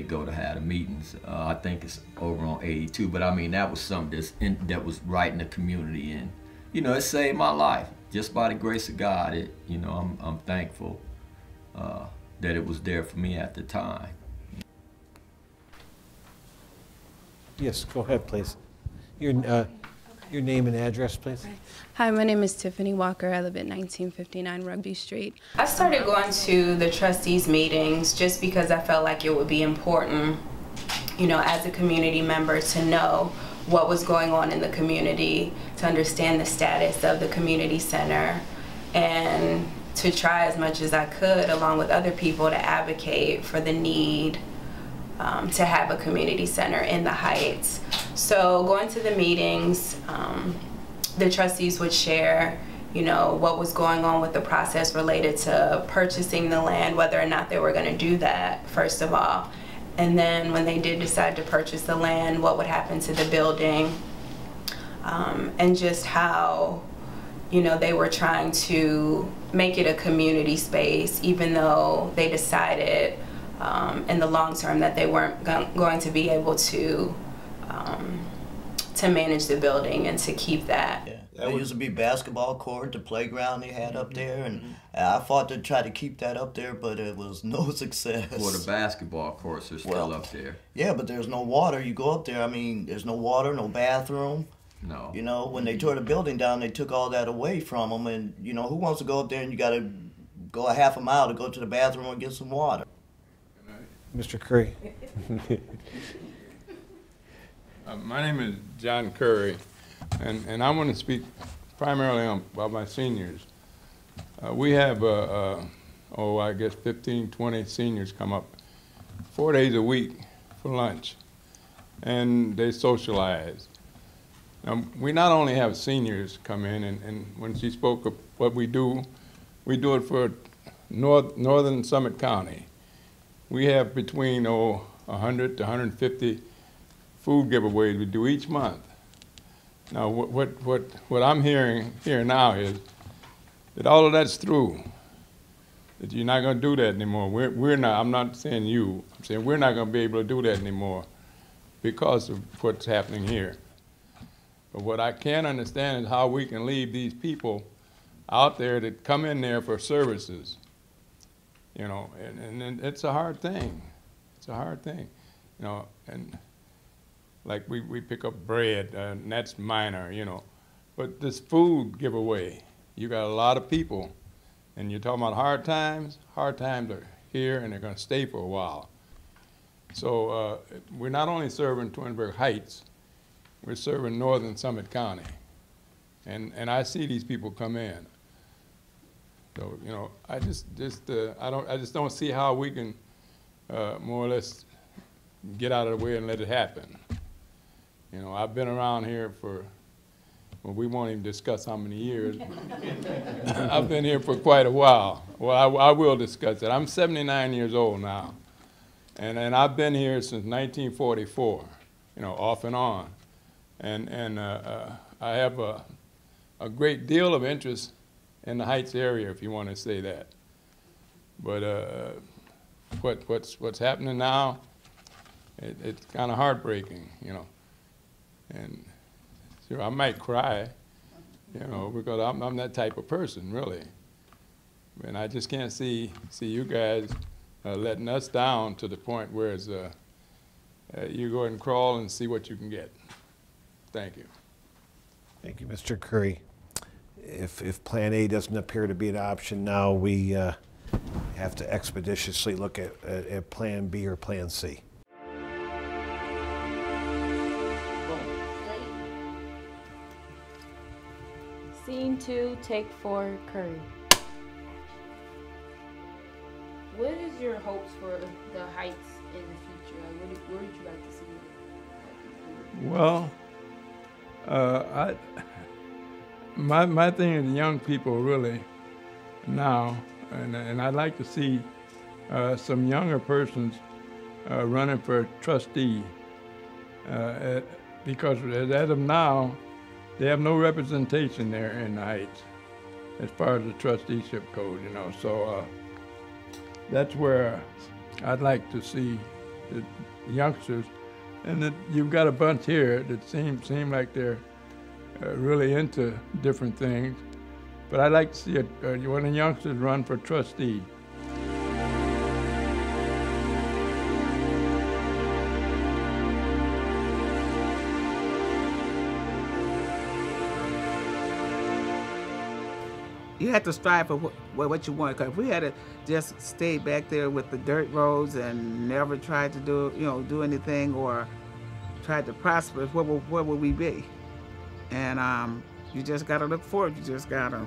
go to have the meetings. I think it's over on 82. But I mean, that was something that was right in the community, and it saved my life. Just by the grace of God, I'm thankful that it was there for me at the time. Yes, go ahead, please. Your name and address, please. Hi, my name is Tiffany Walker. I live at 1959 Rugby Street. I started going to the trustees meetings just because I felt like it would be important, as a community member, to know what was going on in the community, to understand the status of the community center, and to try as much as I could, along with other people, to advocate for the need to have a community center in the Heights. So going to the meetings, the trustees would share, what was going on with the process related to purchasing the land, whether or not they were going to do that, first of all. And then when they did decide to purchase the land, what would happen to the building, and just how, they were trying to make it a community space, even though they decided in the long term that they weren't going to be able to manage the building and to keep that. Yeah. There used to be basketball court, the playground they had up there, and I fought to try to keep that up there, but it was no success. Well, the basketball courts are still up there. Yeah, but there's no water. You go up there, there's no water, no bathroom. No. You know, when they tore the building down, they took all that away from them. And, you know, who wants to go up there and you got to go a half a mile to go to the bathroom and get some water? Mr. Curry. My name is John Curry, and I want to speak primarily about my seniors. We have, I guess 15, 20 seniors come up 4 days a week for lunch, and they socialize. We not only have seniors come in, and when she spoke of what we do it for northern Summit County. We have between 100 to 150 food giveaways we do each month. Now, what I'm hearing here now is that all of that's through. That you're not going to do that anymore. We're not. I'm not saying you. I'm saying we're not going to be able to do that anymore because of what's happening here. But what I can't understand is how we can leave these people out there that come in there for services. You know, and it's a hard thing. It's a hard thing, you know. And like we pick up bread, and that's minor, you know. But this food giveaway, you got a lot of people, and you're talking about hard times. Hard times are here, and they're going to stay for a while. So we're not only serving Twinsburg Heights, we're serving northern Summit County, and I see these people come in. So you know, I just don't see how we can more or less get out of the way and let it happen. You know, I've been around here for, well, we won't even discuss how many years. I've been here for quite a while. Well, I will discuss it. I'm 79 years old now, and I've been here since 1944. You know, off and on, and I have a great deal of interest in the Heights area, if you want to say that. But what's happening now, it's kind of heartbreaking, you know. And sure, I might cry, you know, because I'm that type of person, really. And I just can't see you guys letting us down to the point where it's you go ahead and crawl and see what you can get. Thank you. Thank you, Mr. Curry. If Plan A doesn't appear to be an option now, we have to expeditiously look at Plan B or Plan C. Scene 2, take 4, Curry. What is your hopes for the Heights in the future? Like, where would you like to see it? Well, my thing is young people really now, and I'd like to see some younger persons running for trustee because as of now, they have no representation there in the Heights as far as the trusteeship code, you know. So that's where I'd like to see the youngsters, and that you've got a bunch here that seem like they're really into different things. But I'd like to see one of the youngsters run for trustee. You have to strive for what you want. Because if we had just stayed back there with the dirt roads and never tried to do anything or tried to prosper, where would we be? And you just got to look forward. You just got to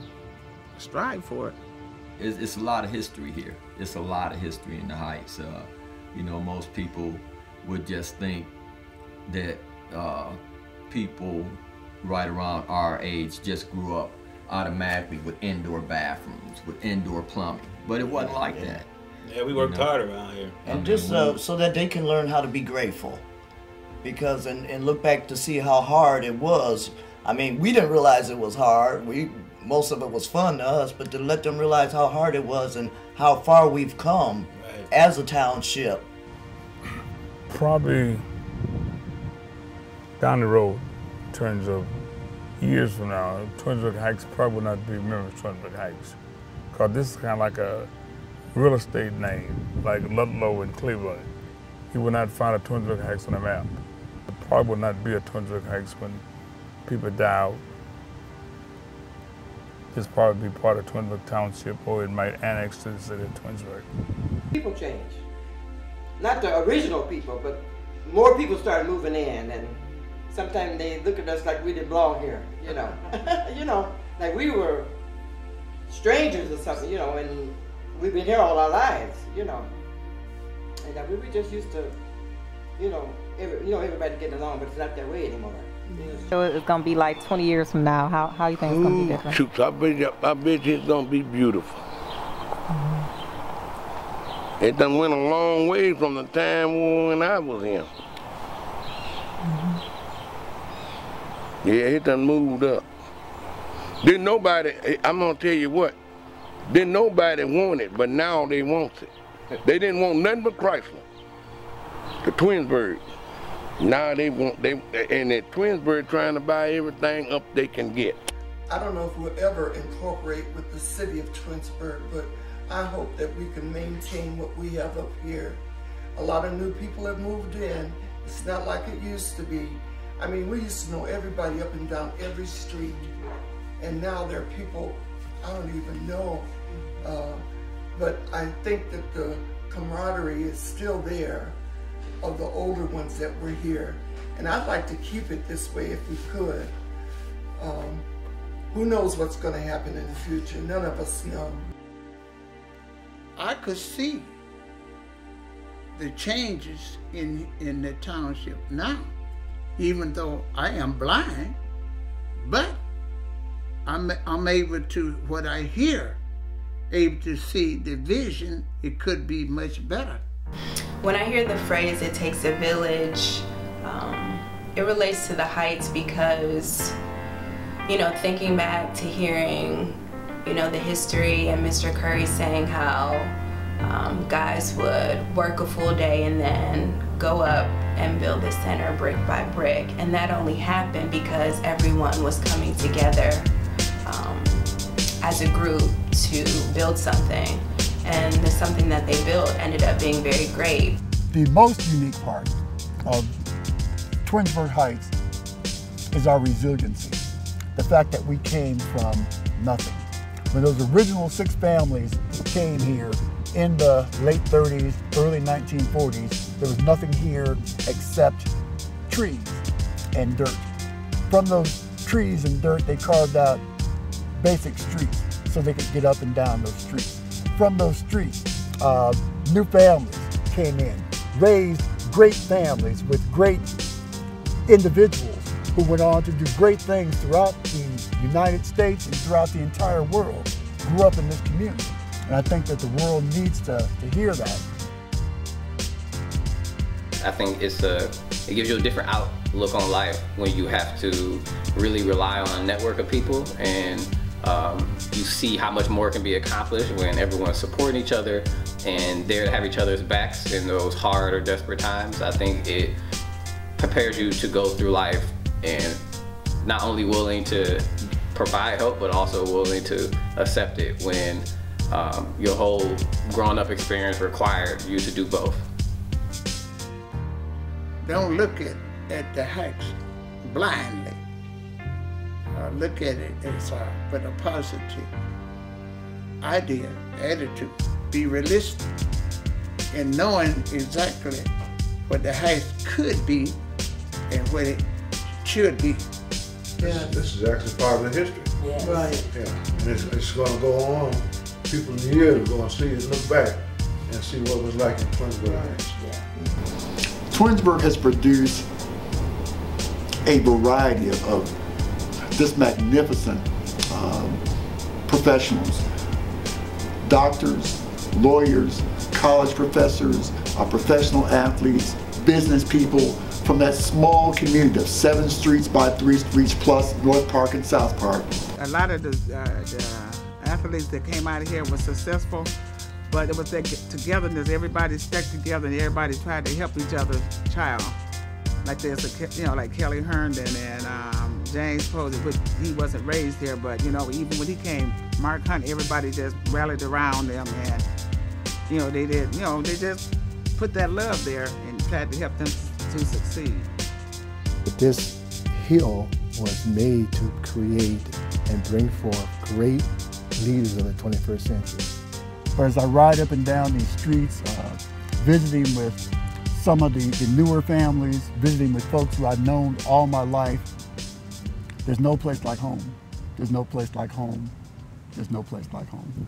strive for it. It's a lot of history here. It's a lot of history in the Heights. You know, most people would just think that people right around our age just grew up automatically with indoor bathrooms, with indoor plumbing. But it wasn't like that. Yeah, we worked hard around here. And just so that they can learn how to be grateful. Because, and look back to see how hard it was. I mean, we didn't realize it was hard. Most of it was fun to us, but to let them realize how hard it was and how far we've come as a township. Probably down the road, in terms of years from now, Twinsburg Heights probably will not be remembered as Twinsburg Heights. Because this is kind of like a real estate name, like Ludlow in Cleveland. You will not find a Twinsburg Heights on a map. It probably will not be a Twinsburg Heights when people die out, this probably be part of Twinsburg Township, or it might annex to the city of Twinsburg. People change. Not the original people, but more people start moving in, and sometimes they look at us like we didn't belong here, you know. You know, like we were strangers or something, you know, and we've been here all our lives, you know. And we were just used to, you know, everybody getting along, but it's not that way anymore. So it's gonna be like 20 years from now. How you think it's gonna be different? Shoot, I bet you it's gonna be beautiful. It done went a long way from the time when I was here. Yeah, it done moved up. Didn't nobody, I'm gonna tell you what, didn't nobody want it, but now they want it. They didn't want nothing but Chrysler, the Twinsburg. Now they want, and at Twinsburg trying to buy everything up they can get. I don't know if we'll ever incorporate with the city of Twinsburg, but I hope that we can maintain what we have up here. A lot of new people have moved in. It's not like it used to be. I mean, we used to know everybody up and down every street, and now there are people I don't even know. But I think that the camaraderie is still there of the older ones that were here. And I'd like to keep it this way if we could. Who knows what's going to happen in the future? None of us know. I could see the changes in the township now, even though I am blind, but I'm able to, what I hear, able to see the vision. It could be much better. When I hear the phrase, it takes a village, it relates to the Heights because, you know, thinking back to hearing, you know, the history and Mr. Curry saying how guys would work a full day and then go up and build the center brick by brick. And that only happened because everyone was coming together as a group to build something. And the something that they built ended up being very great. The most unique part of Twinsburg Heights is our resiliency. The fact that we came from nothing. When those original 6 families came here in the late 30s, early 1940s, there was nothing here except trees and dirt. From those trees and dirt, they carved out basic streets so they could get up and down those streets. From those streets, new families came in, raised great families with great individuals who went on to do great things throughout the United States and throughout the entire world, grew up in this community. And I think that the world needs to hear that. I think it gives you a different outlook on life when you have to really rely on a network of people, and you see how much more can be accomplished when everyone's supporting each other and there to have each other's backs in those hard or desperate times. I think it prepares you to go through life and not only willing to provide help, but also willing to accept it when your whole grown-up experience required you to do both. Don't look at the Heights blindly. Look at it as with a positive idea, attitude. Be realistic in knowing exactly what the Heights could be and what it should be. Yeah. This is actually part of the history. Yes. Right. Yeah. And it's going to go on. People in years are going to see it, look back, and see what it was like in Twinsburg Heights. Yeah. Twinsburg has produced a variety of just magnificent professionals, doctors, lawyers, college professors, professional athletes, business people from that small community of 7 streets by 3 streets plus North Park and South Park. A lot of the athletes that came out of here were successful, but it was that togetherness. Everybody stuck together and everybody tried to help each other's child. Like there's like Kelly Herndon and James Posey, which he wasn't raised here, but even when he came, Mark Hunt, everybody just rallied around them, and they just put that love there and tried to help them to succeed. This hill was made to create and bring forth great leaders of the 21st century. But as I ride up and down these streets, visiting with some of the newer families, visiting with folks who I've known all my life, there's no place like home. There's no place like home. There's no place like home.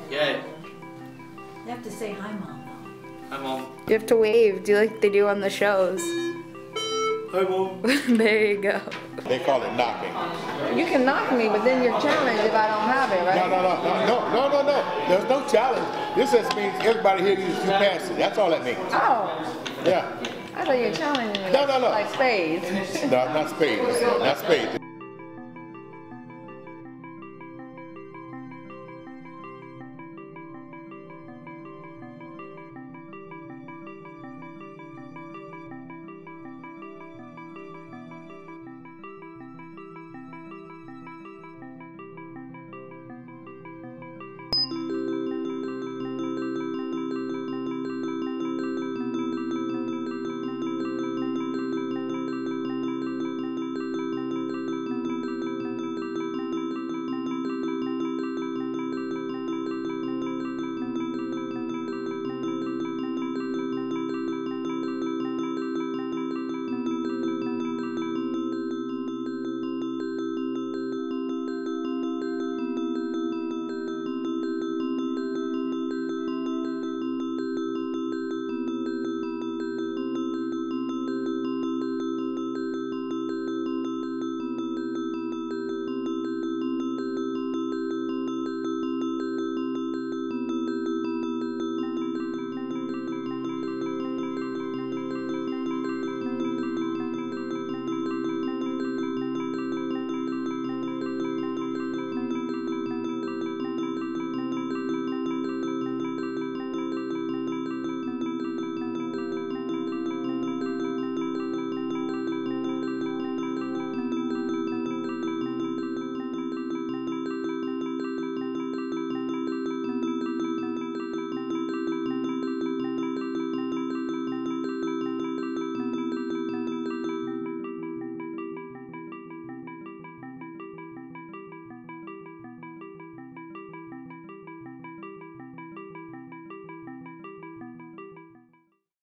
Yeah. You have to say hi, Mom. Hi, Mom. You have to wave, do like they do on the shows. Hi, Mom. There you go. They call it knocking. You can knock me, but then you're challenged if I don't have it, right? No. There's no challenge. This just means everybody here needs to pass it. That's all that means. Oh. Yeah. I thought you were challenging me. No. Like spades. No, not spades. Not spades.